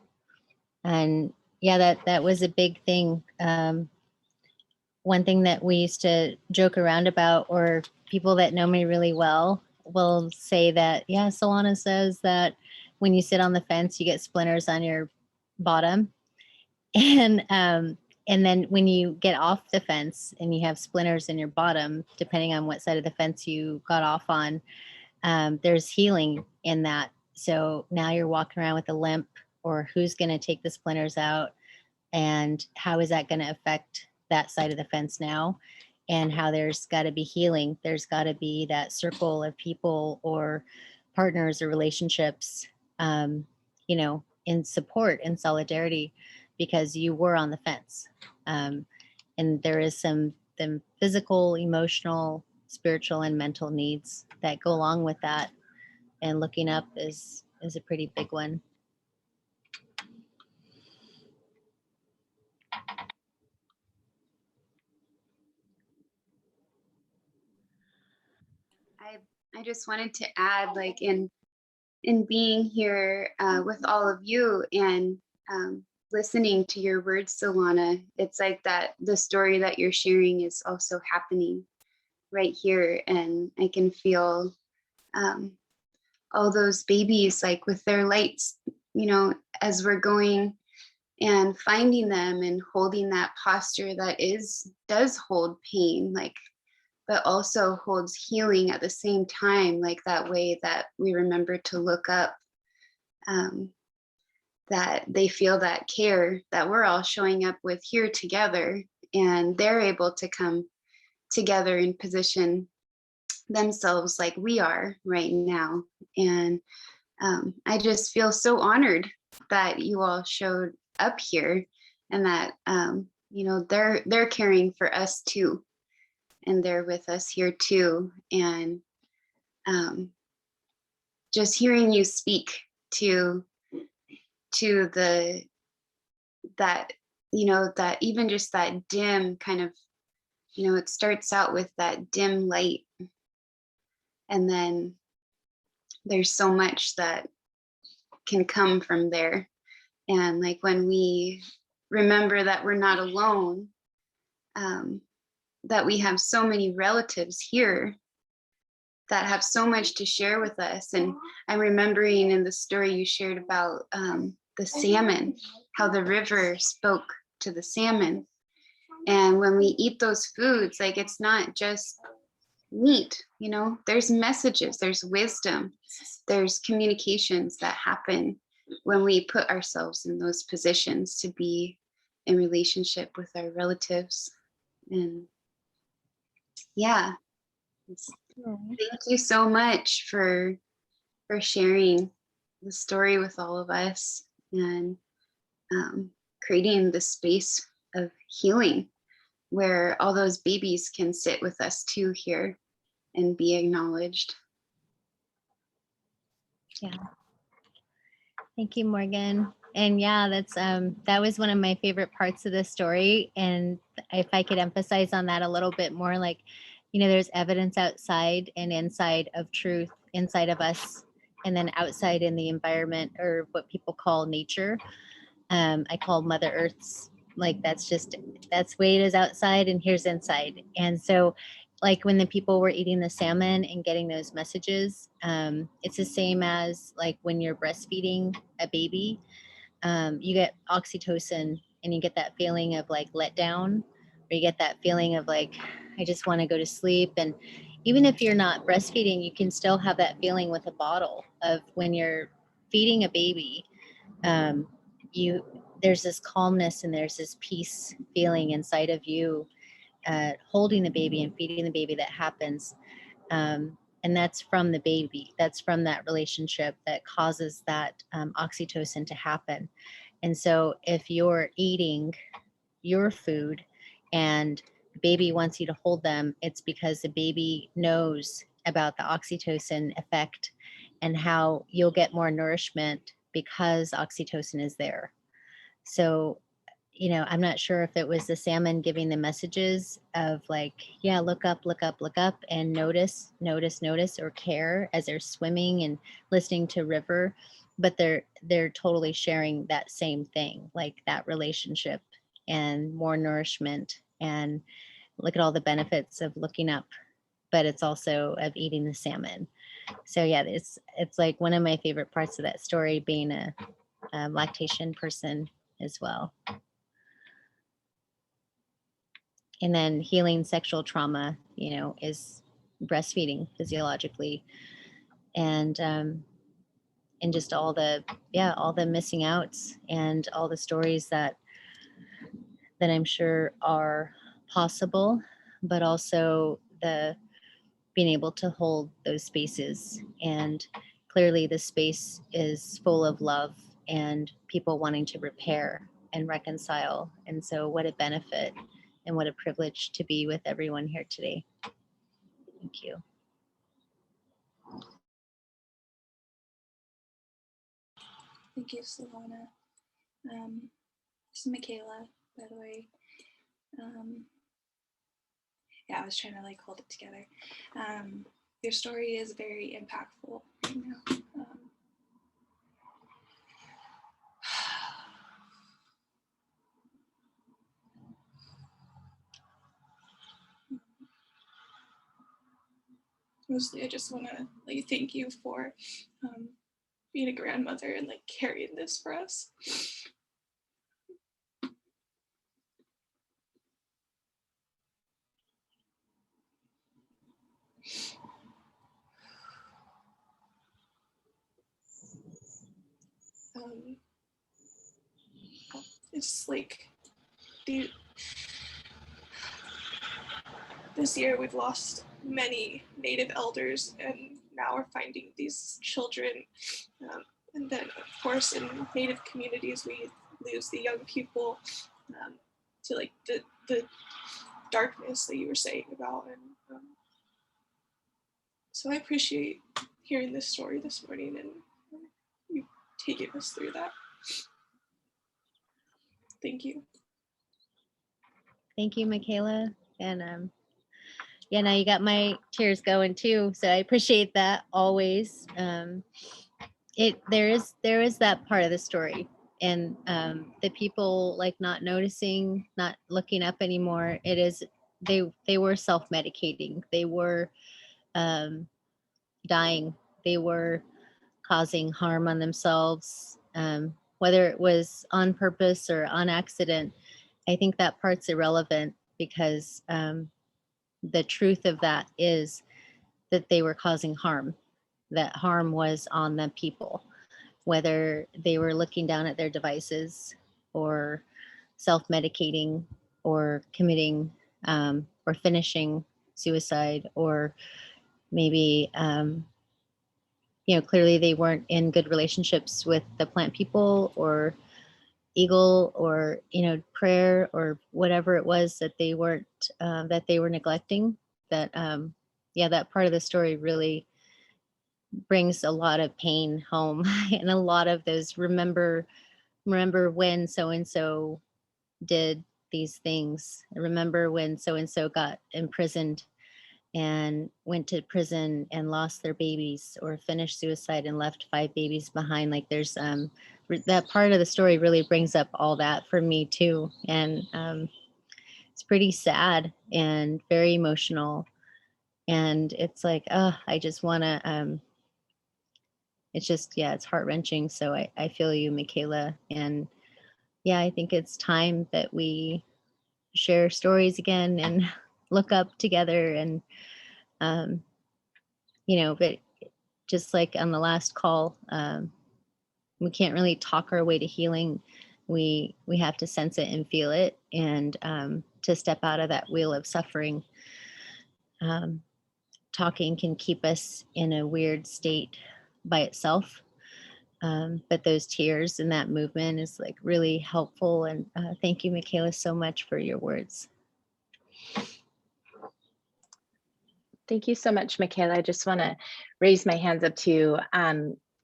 And yeah, that was a big thing. One thing that we used to joke around about, or people that know me really well will say that, yeah, Solana says that when you sit on the fence, you get splinters on your bottom. And then when you get off the fence and you have splinters in your bottom, depending on what side of the fence you got off on, there's healing in that. So now you're walking around with a limp, or who's going to take the splinters out, and how is that going to affect that side of the fence now, and how there's got to be healing. There's got to be that circle of people or partners or relationships, in support and solidarity, because you were on the fence. And there is some physical, emotional, spiritual, and mental needs that go along with that. And looking up is a pretty big one. I just wanted to add, like, in being here with all of you and listening to your words, Solana, it's like that the story that you're sharing is also happening right here, and I can feel all those babies, like, with their lights, as we're going and finding them and holding that posture that does hold pain, like, but also holds healing at the same time, like that way that we remember to look up, that they feel that care that we're all showing up with here together, and they're able to come together and position themselves like we are right now. And I just feel so honored that you all showed up here, and that they're caring for us too, and they're with us here too. And just hearing you speak to that even just that dim kind of, it starts out with that dim light, and then there's so much that can come from there. And like when we remember that we're not alone, that we have so many relatives here that have so much to share with us. And I'm remembering in the story you shared about the salmon, how the river spoke to the salmon. And when we eat those foods, like, it's not just meat, there's messages, there's wisdom, there's communications that happen when we put ourselves in those positions to be in relationship with our relatives. And yeah, thank you so much for sharing the story with all of us, and creating the space of healing where all those babies can sit with us too here and be acknowledged. Yeah. Thank you, Morgan. And yeah, that was one of my favorite parts of the story. And if I could emphasize on that a little bit more, like, there's evidence outside and inside of truth, inside of us, and then outside in the environment, or what people call nature. I call Mother Earth's like that's the way it is outside and here's inside. And so like when the people were eating the salmon and getting those messages, it's the same as like when you're breastfeeding a baby, you get oxytocin and you get that feeling of like let down, or you get that feeling of like, I just want to go to sleep. And even if you're not breastfeeding, you can still have that feeling with a bottle of when you're feeding a baby. You there's this calmness and there's this peace feeling inside of you, holding the baby and feeding the baby that happens. And that's from the baby. That's from that relationship that causes that oxytocin to happen. And so if you're eating your food and the baby wants you to hold them, it's because the baby knows about the oxytocin effect and how you'll get more nourishment because oxytocin is there. So, I'm not sure if it was the salmon giving the messages of like, yeah, look up, look up, look up, and notice, notice, notice, or care as they're swimming and listening to river, but they're totally sharing that same thing, like that relationship and more nourishment, and look at all the benefits of looking up, but it's also of eating the salmon. So yeah, it's like one of my favorite parts of that story, being a lactation person as well. And then healing sexual trauma, is breastfeeding physiologically, and just all the missing outs and all the stories that I'm sure are possible, but also the being able to hold those spaces. And clearly the space is full of love and people wanting to repair and reconcile. And so what a benefit and what a privilege to be with everyone here today. Thank you. Thank you, Solana. This is Michaela, by the way. Yeah, I was trying to like hold it together. Your story is very impactful right now. Mostly, I just want to like thank you for being a grandmother and like carrying this for us. It's like this year we've lost many Native elders, and now we're finding these children. And then, of course, in Native communities, we lose the young people to like the darkness that you were saying about. And so I appreciate hearing this story this morning and you taking us through that. Thank you. Thank you, Michaela. And now you got my tears going too. So I appreciate that always. There is that part of the story, and the people like not noticing, not looking up anymore. It is they were self-medicating. They were dying. They were causing harm on themselves, whether it was on purpose or on accident. I think that part's irrelevant because the truth of that is that they were causing harm. That harm was on the people, whether they were looking down at their devices or self-medicating or committing or finishing suicide, or maybe clearly they weren't in good relationships with the plant people or eagle or prayer or whatever it was that they weren't that they were neglecting. That that part of the story really brings a lot of pain home and a lot of those remember when so and so did these things. I remember when so and so got imprisoned. and went to prison and lost their babies, or finished suicide and left 5 babies behind. Like there's that part of the story really brings up all that for me too. And it's pretty sad and very emotional. And it's like, oh, I just want to, it's just, yeah, it's heart wrenching. So I feel you, Michaela. And yeah, I think it's time that we share stories again and look up together. And, but just like on the last call, we can't really talk our way to healing. We have to sense it and feel it, and to step out of that wheel of suffering. Talking can keep us in a weird state by itself. But those tears and that movement is like really helpful. And thank you, Michaela, so much for your words. Thank you so much, Michaela. I just want to raise my hands up to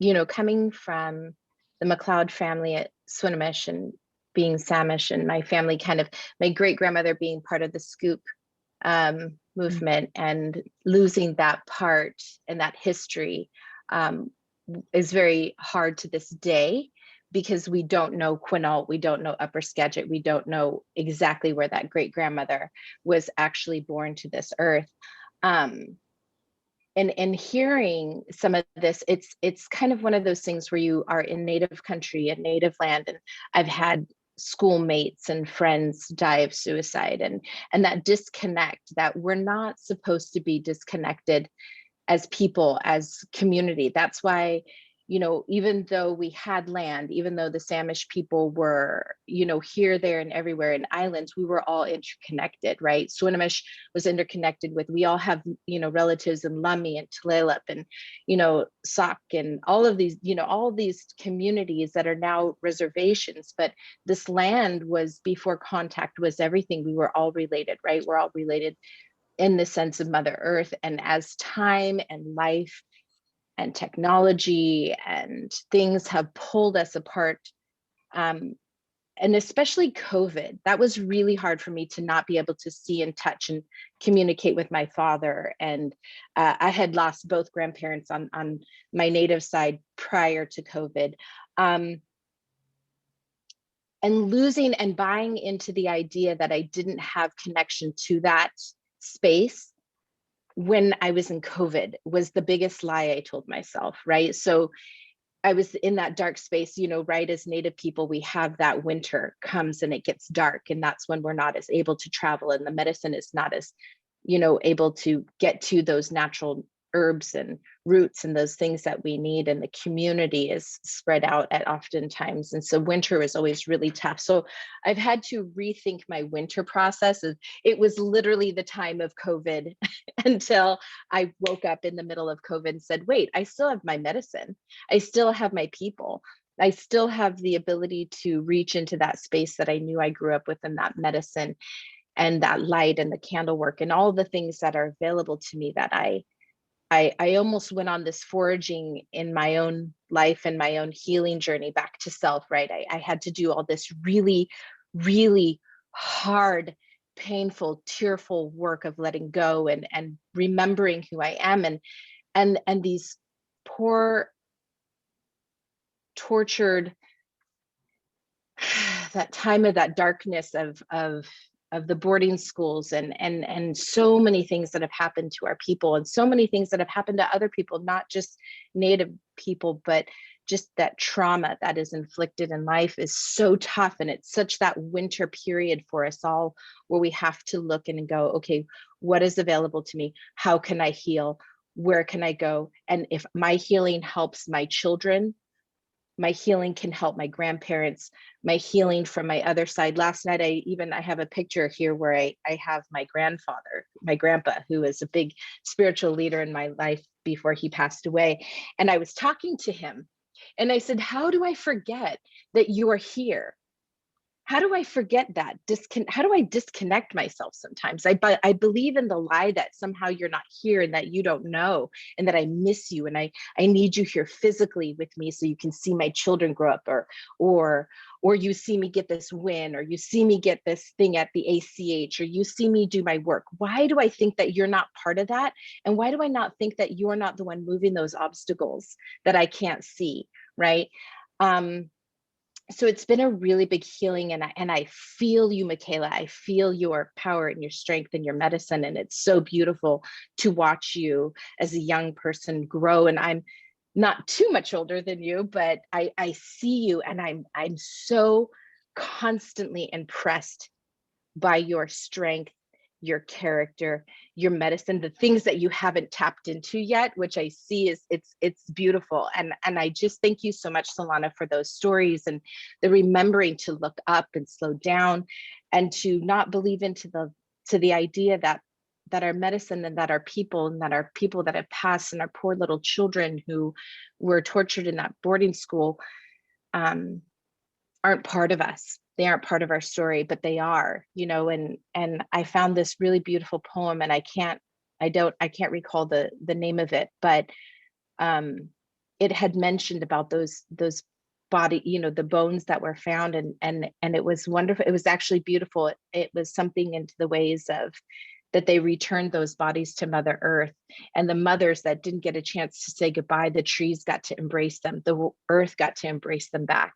you. Coming from the McLeod family at Swinomish and being Samish, and my family my great grandmother being part of the Scoop movement, and losing that part and that history is very hard to this day, because we don't know Quinault, we don't know Upper Skagit, we don't know exactly where that great grandmother was actually born to this earth. And hearing some of this, it's kind of one of those things where you are in native country and native land. And I've had schoolmates and friends die of suicide, and that disconnect, that we're not supposed to be disconnected as people, as community. That's why, even though we had land, even though the Samish people were, here, there, and everywhere in islands, we were all interconnected, right? Swinomish was interconnected with, we all have, relatives in Lummi and Tulalip and, Sauk and all of these, all of these communities that are now reservations. But this land was, before contact was everything. We were all related, right? We're all related in the sense of Mother Earth. And as time and life and technology and things have pulled us apart, and especially COVID, that was really hard for me to not be able to see and touch and communicate with my father. And I had lost both grandparents on my native side prior to COVID. And losing and buying into the idea that I didn't have connection to that space when I was in COVID was the biggest lie I told myself, right? So I was in that dark space, right? As Native people, we have that winter comes and it gets dark, and that's when we're not as able to travel, and the medicine is not as, able to get to those natural herbs and roots and those things that we need, and the community is spread out at oftentimes. And so winter is always really tough. So I've had to rethink my winter process. It was literally the time of COVID until I woke up in the middle of COVID and said, wait, I still have my medicine. I still have my people. I still have the ability to reach into that space that I knew I grew up with, and that medicine and that light and the candle work and all the things that are available to me, that I almost went on this foraging in my own life and my own healing journey back to self, right? I had to do all this really, really hard, painful, tearful work of letting go and remembering who I am, and these poor, tortured, that time of that darkness of the boarding schools and so many things that have happened to our people, and so many things that have happened to other people, not just Native people, but just that trauma that is inflicted in life is so tough. And it's such that winter period for us all, where we have to look and go, okay, what is available to me? How can I heal? Where can I go? And if my healing helps my children, my healing can help my grandparents, my healing from my other side. Last night, I have a picture here where I have my grandfather, my grandpa, who is a big spiritual leader in my life before he passed away. And I was talking to him and I said, how do I forget that you are here? how do I forget that? How do I disconnect myself sometimes? I believe in the lie that somehow you're not here and that you don't know and that I miss you and I need you here physically with me so you can see my children grow up, or you see me get this win, or you see me get this thing at the ACH, or you see me do my work. Why do I think that you're not part of that? And why do I not think that you're not the one moving those obstacles that I can't see, right? So it's been a really big healing, and I feel you, Michaela. I feel your power and your strength and your medicine, and it's so beautiful to watch you as a young person grow. And I'm not too much older than you, but I see you, and I'm so constantly impressed by your strength, your character, your medicine, the things that you haven't tapped into yet, which I see is it's beautiful. And I just thank you so much, Solana, for those stories and the remembering to look up and slow down and to not believe into the idea that our medicine and that our people that have passed and our poor little children who were tortured in that boarding school aren't part of us. They aren't part of our story, but they are, and I found this really beautiful poem, and I can't recall the name of it, but it had mentioned about those body, the bones that were found, and it was wonderful. It was actually beautiful. It was something into the ways of that they returned those bodies to Mother Earth, and the mothers that didn't get a chance to say goodbye, the trees got to embrace them, the earth got to embrace them back,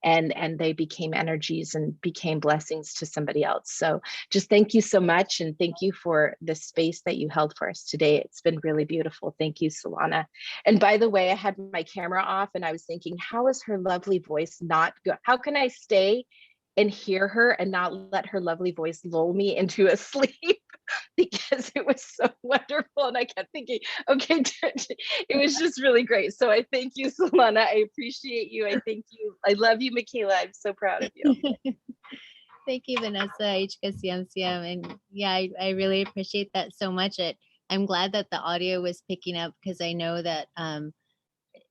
and they became energies and became blessings to somebody else. So just thank you so much, and thank you for the space that you held for us today. It's been really beautiful. Thank you, Solana. And by the way, I had my camera off, and I was thinking, how is her lovely voice not good? How can I stay and hear her and not let her lovely voice lull me into a sleep? Because it was so wonderful, and I kept thinking, okay, it was just really great. So I thank you, Solana. I appreciate you. I thank you. I love you, Michaela. I'm so proud of you. Thank you, Vanessa, HKCMCM. And yeah, I really appreciate that so much. I'm glad that the audio was picking up, because I know that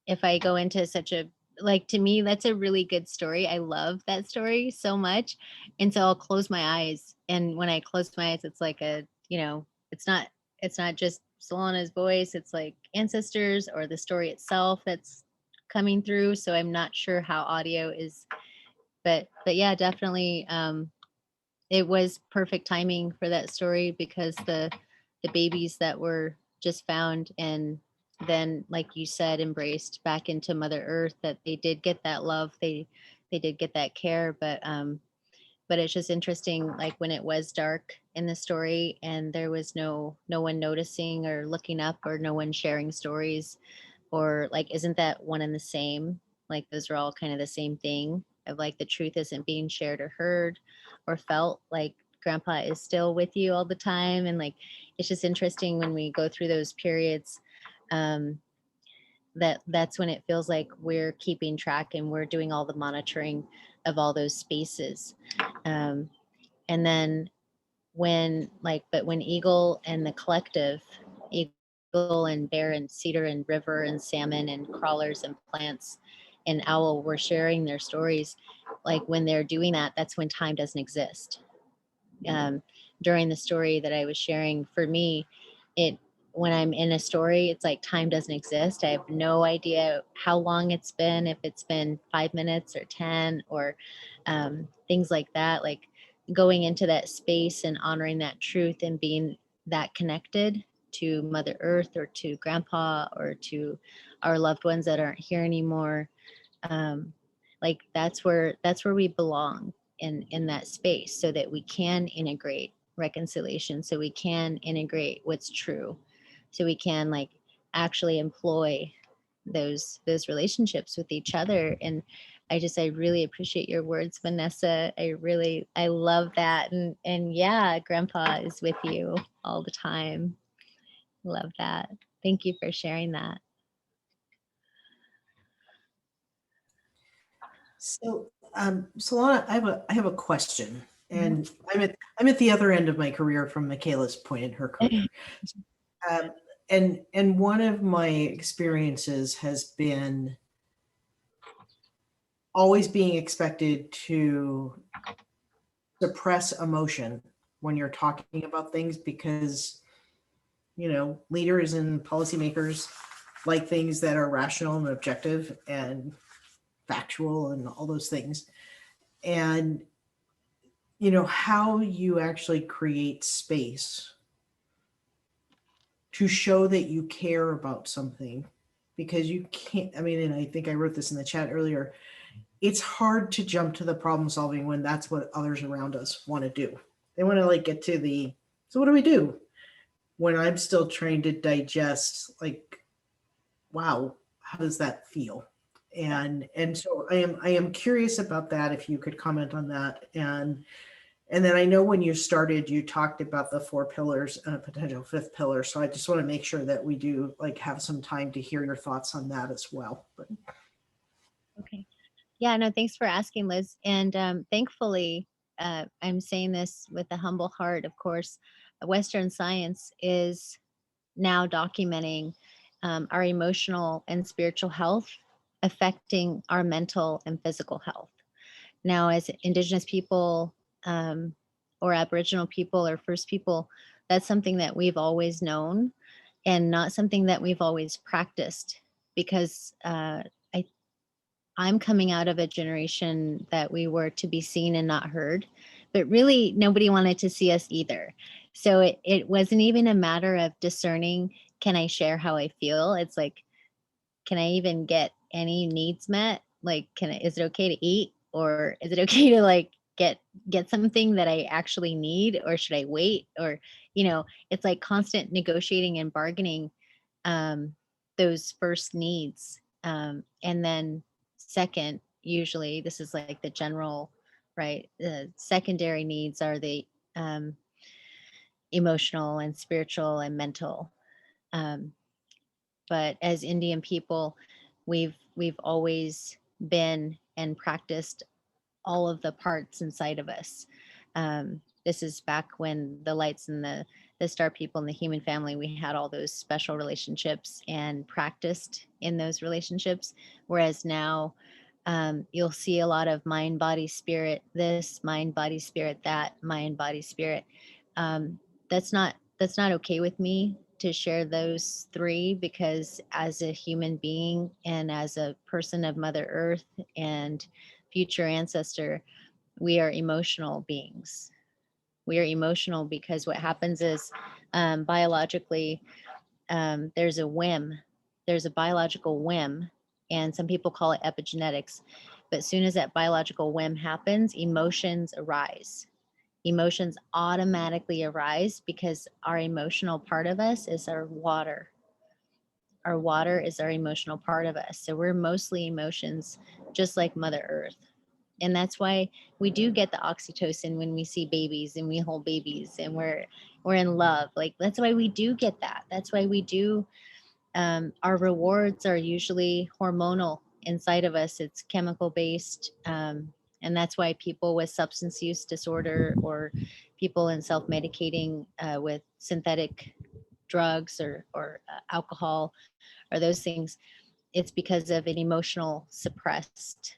if I go into such a, like, to me, that's a really good story. I love that story so much. And so I'll close my eyes. And when I close my eyes, it's like it's not just Solana's voice. It's like ancestors or the story itself that's coming through. So I'm not sure how audio is, but yeah, definitely. It was perfect timing for that story, because the babies that were just found and then, like you said, embraced back into Mother Earth, that they did get that love, they did get that care, but it's just interesting, like when it was dark in the story and there was no one noticing or looking up, or no one sharing stories, or like, isn't that one and the same? Like those are all kind of the same thing of like the truth isn't being shared or heard or felt. Like grandpa is still with you all the time, and like it's just interesting when we go through those periods, that's when it feels like we're keeping track and we're doing all the monitoring of all those spaces. And then when Eagle and the collective, Eagle and Bear and Cedar and River and Salmon and Crawlers and Plants and Owl were sharing their stories, like when they're doing that, that's when time doesn't exist. During the story that I was sharing, for me, when I'm in a story, it's like time doesn't exist. I have no idea how long it's been, if it's been 5 minutes or 10 or things like that. Like going into that space and honoring that truth and being that connected to Mother Earth or to Grandpa or to our loved ones that aren't here anymore. Like that's where we belong in that space, so that we can integrate reconciliation, so we can integrate what's true, so we can like actually employ those relationships with each other. And I really appreciate your words, Vanessa. I love that. And yeah, grandpa is with you all the time. Love that. Thank you for sharing that. So, Solana, I have a question, and I'm at the other end of my career from Michaela's point in her career. And one of my experiences has been always being expected to suppress emotion when you're talking about things because, you know, leaders and policymakers like things that are rational and objective and factual and all those things. And, you know, how you actually create space to show that you care about something, because you can't, I mean, and I think I wrote this in the chat earlier, it's hard to jump to the problem solving when that's what others around us want to do. They want to like get to the, so what do we do? When I'm still trying to digest, like, wow, how does that feel? And so I am curious about that, if you could comment on that. And then I know when you started, you talked about the 4 pillars and a potential 5th pillar. So I just want to make sure that we do like have some time to hear your thoughts on that as well. But Okay. Yeah, no, thanks for asking, Liz. And thankfully, I'm saying this with a humble heart, of course, Western science is now documenting our emotional and spiritual health affecting our mental and physical health. Now, as Indigenous people or Aboriginal people or First people, that's something that we've always known and not something that we've always practiced, because I'm coming out of a generation that we were to be seen and not heard, but really nobody wanted to see us either. So it wasn't even a matter of discerning, can I share how I feel? It's like, can I even get any needs met? Like, is it okay to eat? Or is it okay to like get something that I actually need? Or should I wait? Or, it's like constant negotiating and bargaining those first needs. And then second, usually this is like the general, right? The secondary needs are the emotional and spiritual and mental. But as Indian people, we've always been and practiced all of the parts inside of us. This is back when the lights and the star people and the human family, we had all those special relationships and practiced in those relationships. Whereas now, you'll see a lot of mind, body, spirit, this, mind, body, spirit, that, mind, body, spirit. That's not okay with me to share those 3, because as a human being and as a person of Mother Earth and future ancestor, we are emotional beings. We are emotional because what happens is biologically, there's a whim, there's a biological whim, and some people call it epigenetics. But as soon as that biological whim happens, emotions arise. Emotions automatically arise because our emotional part of us is our water. Our water is our emotional part of us. So we're mostly emotions, just like Mother Earth. And that's why we do get the oxytocin when we see babies and we hold babies and we're in love. Like, that's why we do get that. That's why we do. Our rewards are usually hormonal inside of us. It's chemical based. And that's why people with substance use disorder or people in self-medicating with synthetic drugs or alcohol or those things, it's because of an emotional suppressed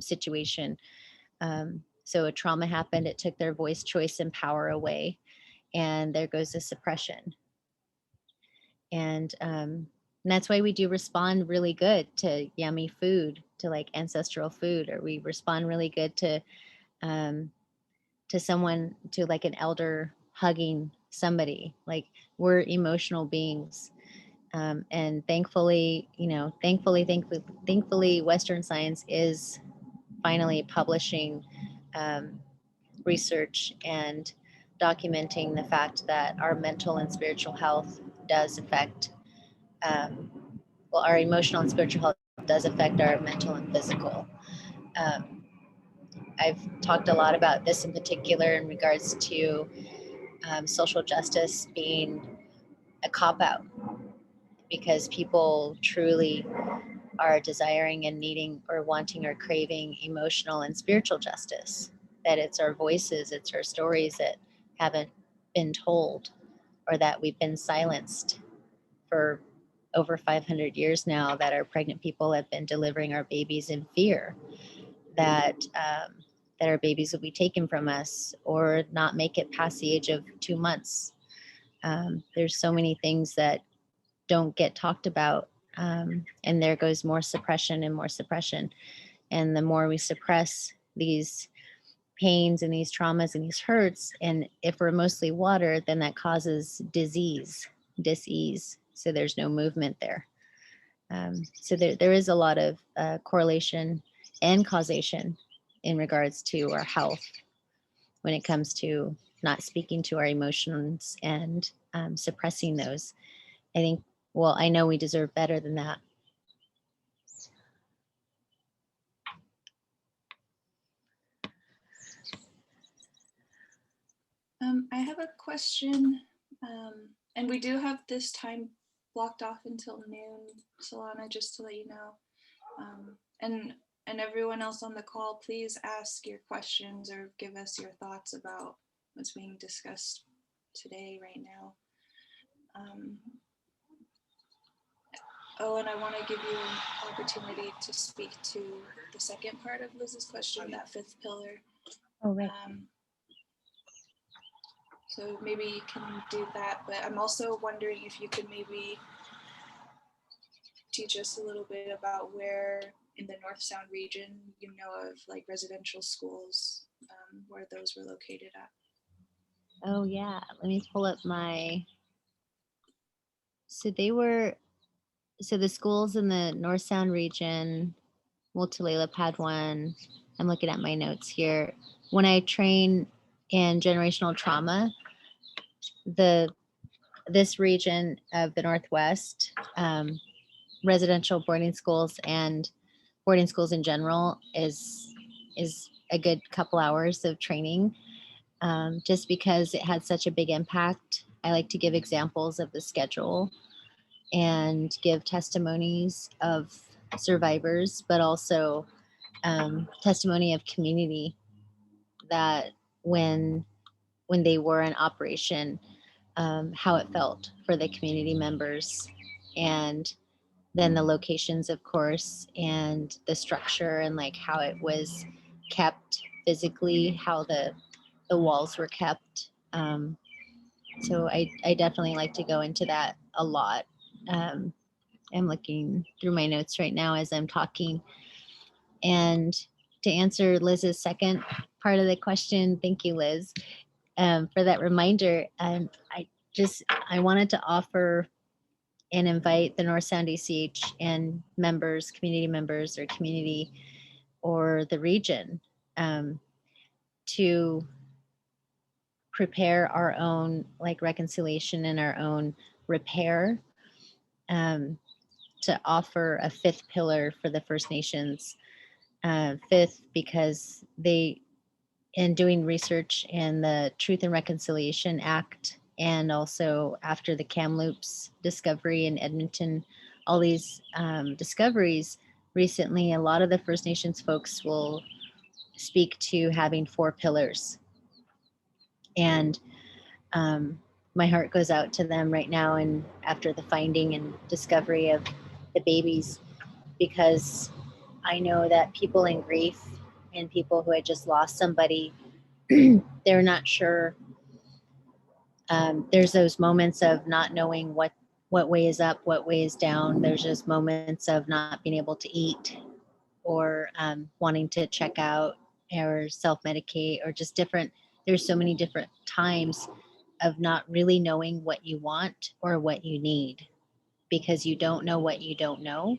situation. So a trauma happened, it took their voice, choice, and power away, and there goes the suppression. And that's why we do respond really good to yummy food, to like ancestral food, or we respond really good to someone, to like an elder hugging somebody. Like, we're emotional beings. And thankfully, thankfully, Western science is finally publishing research and documenting the fact that our mental and spiritual health does affect, our emotional and spiritual health does affect our mental and physical. I've talked a lot about this in particular in regards to social justice being a cop-out, because people truly are desiring and needing or wanting or craving emotional and spiritual justice, that it's our voices, it's our stories that haven't been told, or that we've been silenced for over 500 years now, that our pregnant people have been delivering our babies in fear. that that our babies will be taken from us or not make it past the age of 2 months. There's so many things that don't get talked about, and there goes more suppression and more suppression. And the more we suppress these pains and these traumas and these hurts, and if we're mostly water, then that causes disease, dis-ease. So there's no movement there. So there is a lot of correlation and causation in regards to our health when it comes to not speaking to our emotions and suppressing those. I think, well, I know we deserve better than that. I have a question, and we do have this time blocked off until noon, Solana, just to let you know. And everyone else on the call, please ask your questions or give us your thoughts about what's being discussed today, right now. Oh, and I want to give you an opportunity to speak to the second part of Liz's question, that fifth pillar. Oh, right. So maybe you can do that, but I'm also wondering if you could maybe teach us a little bit about where in the North Sound region you know of like residential schools, where those were located at. Oh yeah, let me pull up my, so the schools in the North Sound region, Multilela had one. I'm looking at my notes here. When I train in generational trauma, this region of the Northwest, residential boarding schools and boarding schools in general is a good couple hours of training, just because it had such a big impact. I like to give examples of the schedule and give testimonies of survivors, but also testimony of community that when they were in operation, how it felt for the community members, and then the locations, of course, and the structure and like how it was kept physically, how the walls were kept. So I definitely like to go into that a lot. I'm looking through my notes right now as I'm talking. And to answer Liz's second part of the question, thank you, Liz, for that reminder. I wanted to offer and invite the North Sound ACH and members, community members or community or the region, to prepare our own like reconciliation and our own repair, to offer a fifth pillar for the First Nations. Fifth, because they, in doing research in the Truth and Reconciliation Act, and also after the Kamloops discovery in Edmonton, all these discoveries recently, a lot of the First Nations folks will speak to having 4 pillars. And my heart goes out to them right now, and after the finding and discovery of the babies, because I know that people in grief and people who had just lost somebody, they're not sure. There's those moments of not knowing what way is up, what way is down. There's just moments of not being able to eat, or wanting to check out or self-medicate, or just different. There's so many different times of not really knowing what you want or what you need, because you don't know what you don't know.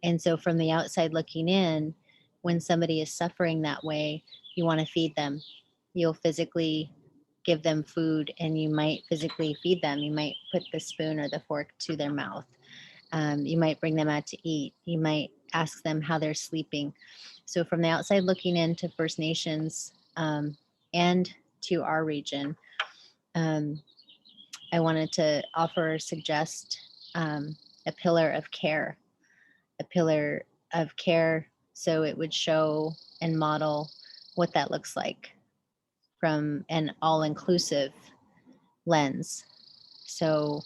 And so from the outside looking in, when somebody is suffering that way, you want to feed them. You'll physically give them food, and you might physically feed them. You might put the spoon or the fork to their mouth. You might bring them out to eat. You might ask them how they're sleeping. So from the outside looking into First Nations, and to our region, I wanted to offer or suggest a pillar of care. A pillar of care, so it would show and model what that looks like from an all-inclusive lens. So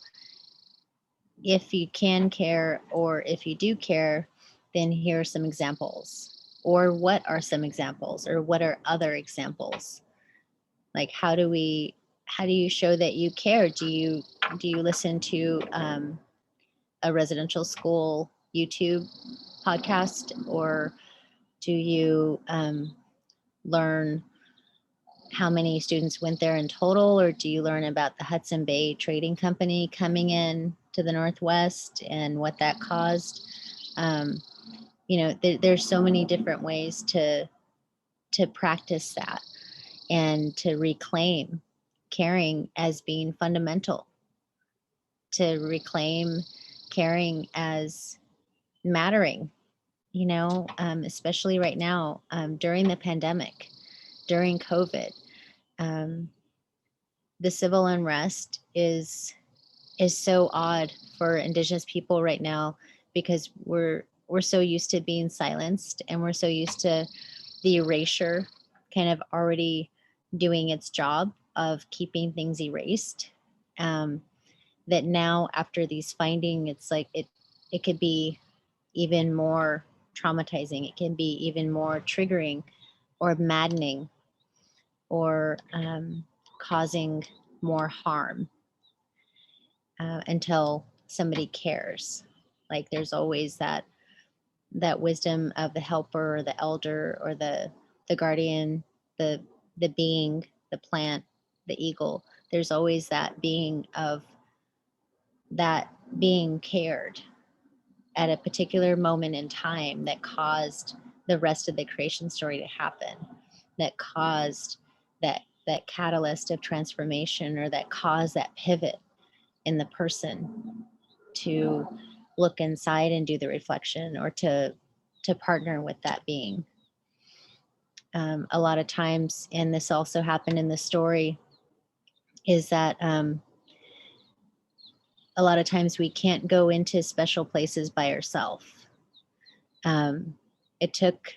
if you can care, or if you do care, then here are some examples. Or what are some examples, or what are other examples? Like, how do you show that you care? Do you listen to a residential school YouTube podcast, or do you learn how many students went there in total, or do you learn about the Hudson Bay Trading Company coming in to the Northwest and what that caused? There's so many different ways to practice that and to reclaim caring as being fundamental, to reclaim caring as mattering, especially right now, during the pandemic, during COVID. The civil unrest is so odd for Indigenous people right now, because we're so used to being silenced, and we're so used to the erasure kind of already doing its job of keeping things erased. That now, after these findings, it's like it could be even more traumatizing. It can be even more triggering or maddening, or causing more harm until somebody cares. Like, there's always that wisdom of the helper or the elder or the guardian, the being, the plant, the eagle. There's always that being of that being cared at a particular moment in time that caused the rest of the creation story to happen, that caused that catalyst of transformation, or that caused that pivot in the person to look inside and do the reflection, or to partner with that being. A lot of times, and this also happened in the story, is that a lot of times we can't go into special places by ourselves. It took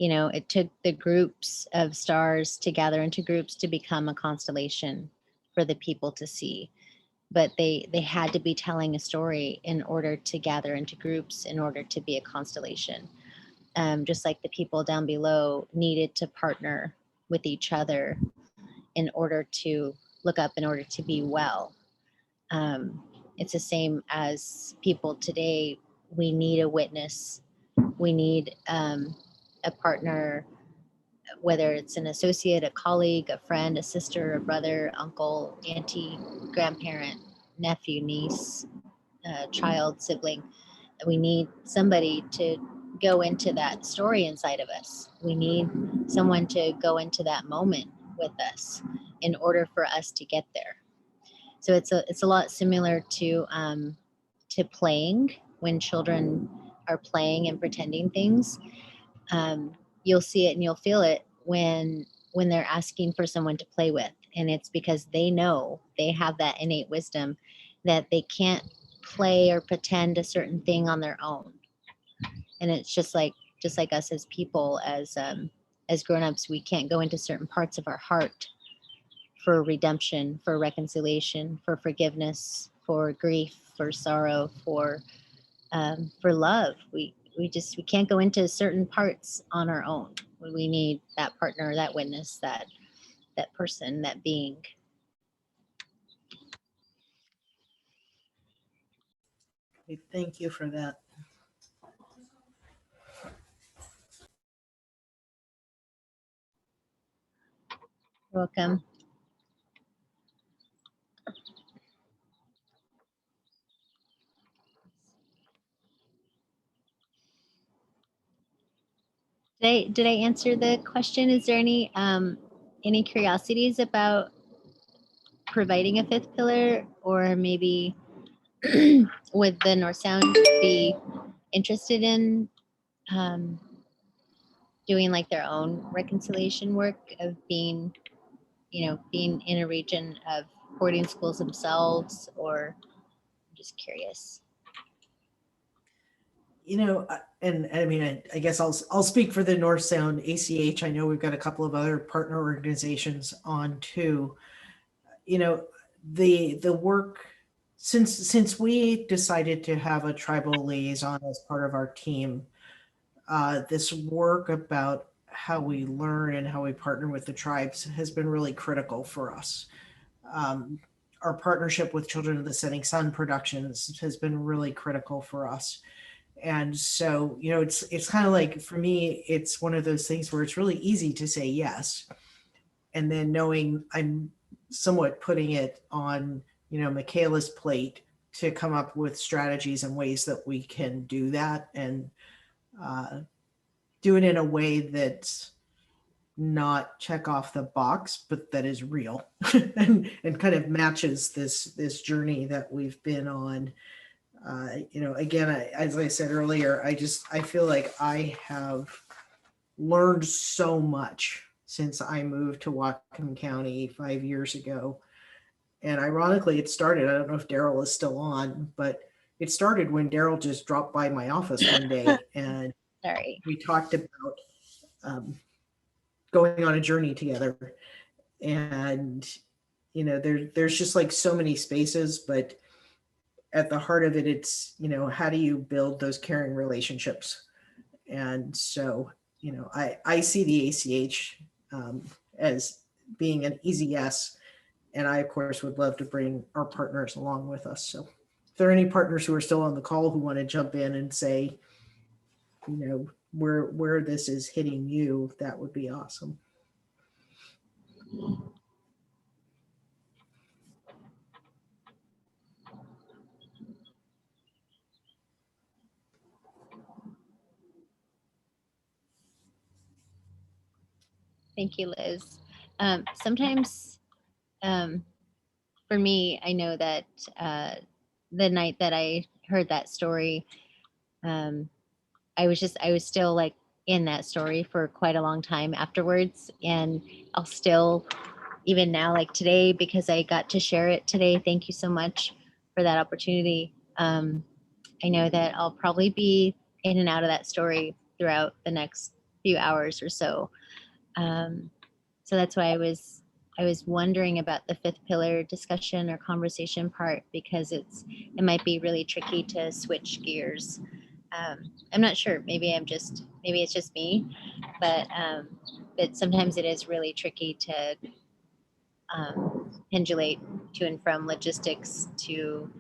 the groups of stars to gather into groups to become a constellation for the people to see. But they had to be telling a story in order to gather into groups, in order to be a constellation. Just like the people down below needed to partner with each other in order to look up, in order to be well. It's the same as people today. We need a witness. We need a partner, whether it's an associate, a colleague, a friend, a sister, a brother, uncle, auntie, grandparent, nephew, niece, child, sibling. We need somebody to go into that story inside of us. We need someone to go into that moment with us in order for us to get there. So it's a lot similar to playing. When children are playing and pretending things, you'll see it and you'll feel it when they're asking for someone to play with. And it's because they know, they have that innate wisdom that they can't play or pretend a certain thing on their own. And it's just like us as people, as grown-ups, we can't go into certain parts of our heart for redemption, for reconciliation, for forgiveness, for grief, for sorrow, for love. We can't go into certain parts on our own. We need that partner, that witness, that person, that being. Thank you for that. You're welcome. Did I answer the question? Is there any curiosities about providing a fifth pillar, or maybe would the North Sound be interested in doing like their own reconciliation work of being in a region of boarding schools themselves? Or I'm just curious. And I mean, I guess I'll speak for the North Sound ACH. I know we've got a couple of other partner organizations on too. The work, since we decided to have a tribal liaison as part of our team, this work about how we learn and how we partner with the tribes has been really critical for us. Our partnership with Children of the Setting Sun Productions has been really critical for us. And so, you know, it's kind of like, for me, it's one of those things where it's really easy to say yes. And then knowing I'm somewhat putting it on, you know, Michaela's plate to come up with strategies and ways that we can do that, and do it in a way that's not check off the box, but that is real and kind of matches this journey that we've been on. You know, again, as I said earlier, I feel like I have learned so much since I moved to Whatcom County 5 years ago. And ironically, it started, I don't know if Daryl is still on, but it started when Daryl just dropped by my office one day and Sorry. we talked about going on a journey together. And, you know, there's just like so many spaces, but at the heart of it, it's, you know, how do you build those caring relationships? And so, you know, I see the ACH as being an easy yes. And I, of course, would love to bring our partners along with us. So if there are any partners who are still on the call who want to jump in and say, you know, where this is hitting you, that would be awesome. Thank you, Liz. Sometimes for me, I know that the night that I heard that story, I was still like in that story for quite a long time afterwards. And I'll still, even now, like today, because I got to share it today, thank you so much for that opportunity. I know that I'll probably be in and out of that story throughout the next few hours or so. So that's why I was wondering about the fifth pillar discussion or conversation part, because it might be really tricky to switch gears. I'm not sure. Maybe it's just me, but sometimes it is really tricky to pendulate to and from logistics to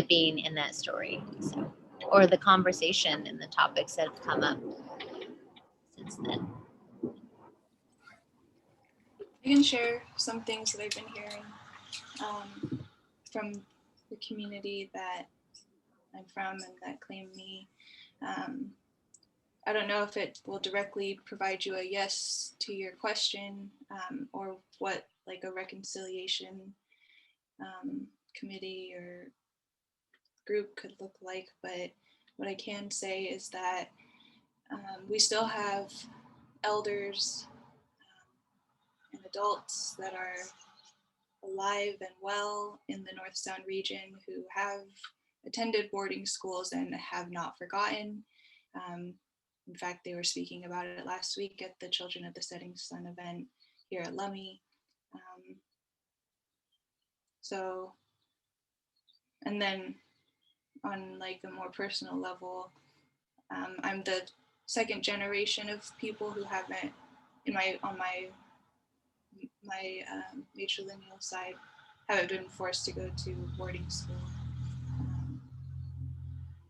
being in that story. So, or the conversation and the topics that have come up since then. I can share some things that I've been hearing from the community that I'm from and that claim me. I don't know if it will directly provide you a yes to your question, or what like a reconciliation committee or group could look like, but what I can say is that we still have elders and adults that are alive and well in the North Sound region who have attended boarding schools and have not forgotten. In fact, they were speaking about it last week at the Children of the Setting Sun event here at Lummi. So, and then on like a more personal level, I'm the second generation of people who haven't, on my matrilineal side, haven't been forced to go to boarding school.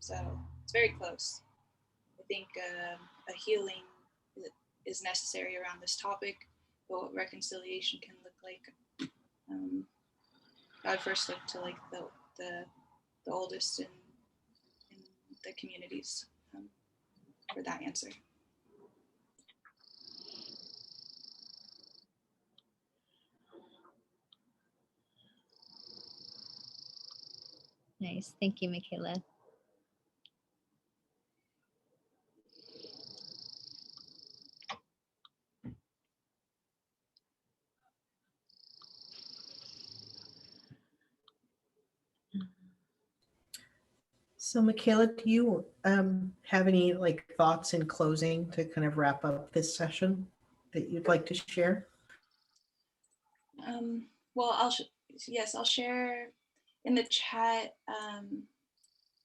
So it's very close. I think a healing is necessary around this topic, but what reconciliation can look like. I would first look to like the oldest in the communities for that answer. Nice. Thank you, Michaela. So Michaela, do you have any like thoughts in closing to kind of wrap up this session that you'd like to share? Well, I'll share in the chat.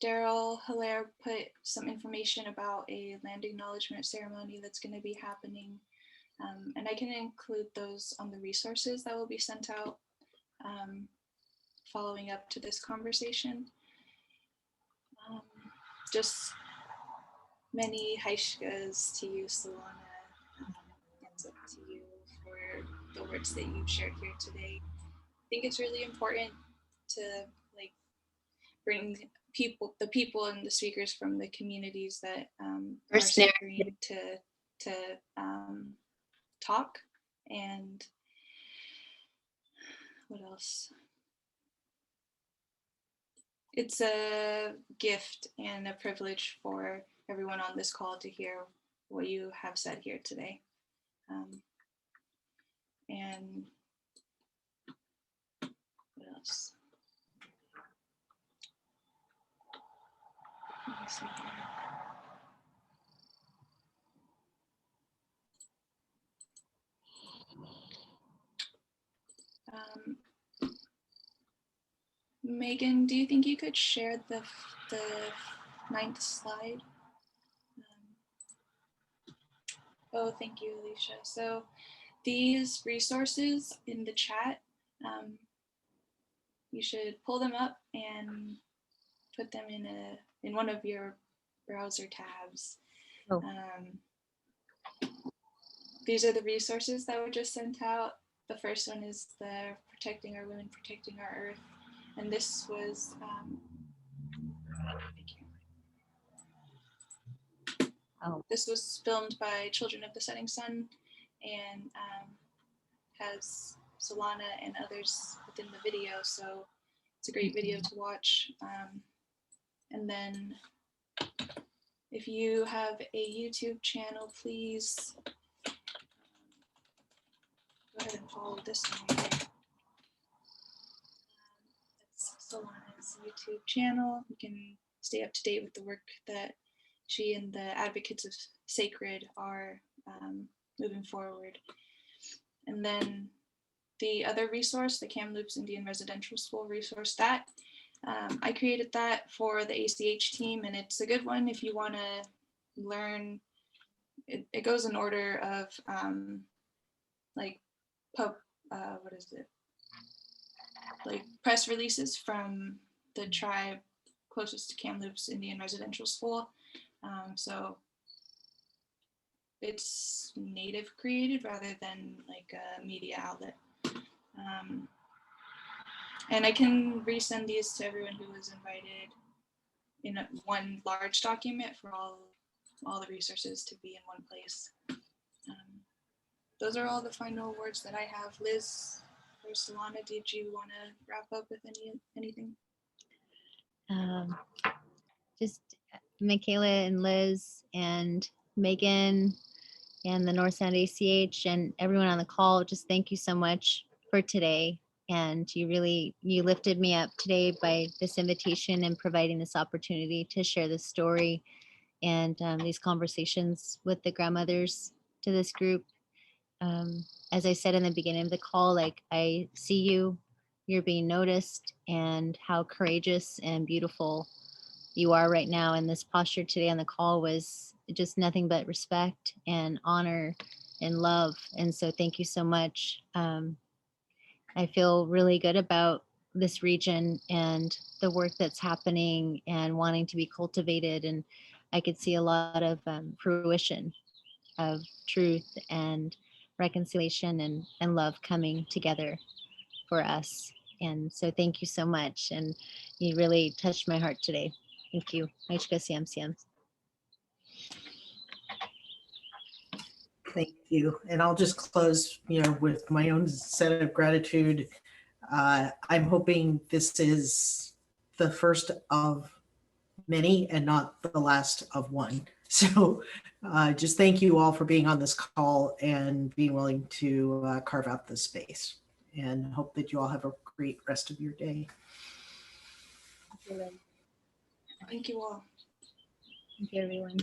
Daryl Hilaire put some information about a land acknowledgement ceremony that's going to be happening. And I can include those on the resources that will be sent out following up to this conversation. Just many haishkas to you, Solana. Hands up to you for the words that you've shared here today. I think it's really important to like bring the people and the speakers from the communities that are suffering to talk. And what else? It's a gift and a privilege for everyone on this call to hear what you have said here today. And what else? Let me see here. Megan, do you think you could share the 9th slide? Oh, thank you, Alicia. So these resources in the chat, you should pull them up and put them in one of your browser tabs. Oh. These are the resources that were just sent out. The first one is the Protecting Our Women, Protecting Our Earth. And this was, this was filmed by Children of the Setting Sun and has Solana and others within the video. So it's a great video to watch. And then if you have a YouTube channel, please go ahead and follow this one. That's Solana's YouTube channel. You can stay up to date with the work that she and the Advocates of Sacred are moving forward. And then the other resource, the Kamloops Indian Residential School resource, that I created that for the ACH team, and it's a good one if you want to learn. It goes in order of like what is it? Like press releases from the tribe closest to Kamloops Indian Residential School. So it's native created rather than like a media outlet. And I can resend these to everyone who was invited in one large document for all the resources to be in one place. Those are all the final words that I have. Liz or Solana, did you want to wrap up with anything? Just Michaela and Liz and Megan and the Sound ACH and everyone on the call, just thank you so much for today. And you lifted me up today by this invitation and providing this opportunity to share this story and these conversations with the grandmothers to this group. As I said in the beginning of the call, like I see you're being noticed, and how courageous and beautiful you are right now. And this posture today on the call was just nothing but respect and honor and love. And so thank you so much. I feel really good about this region and the work that's happening and wanting to be cultivated. And I could see a lot of fruition of truth and reconciliation and love coming together for us. And so thank you so much. And you really touched my heart today. Thank you. Thank you. And I'll just close, with my own set of gratitude. I'm hoping this is the first of many and not the last of one. So just thank you all for being on this call and being willing to carve out this space, and hope that you all have a great rest of your day. Thank you all. Thank you, everyone.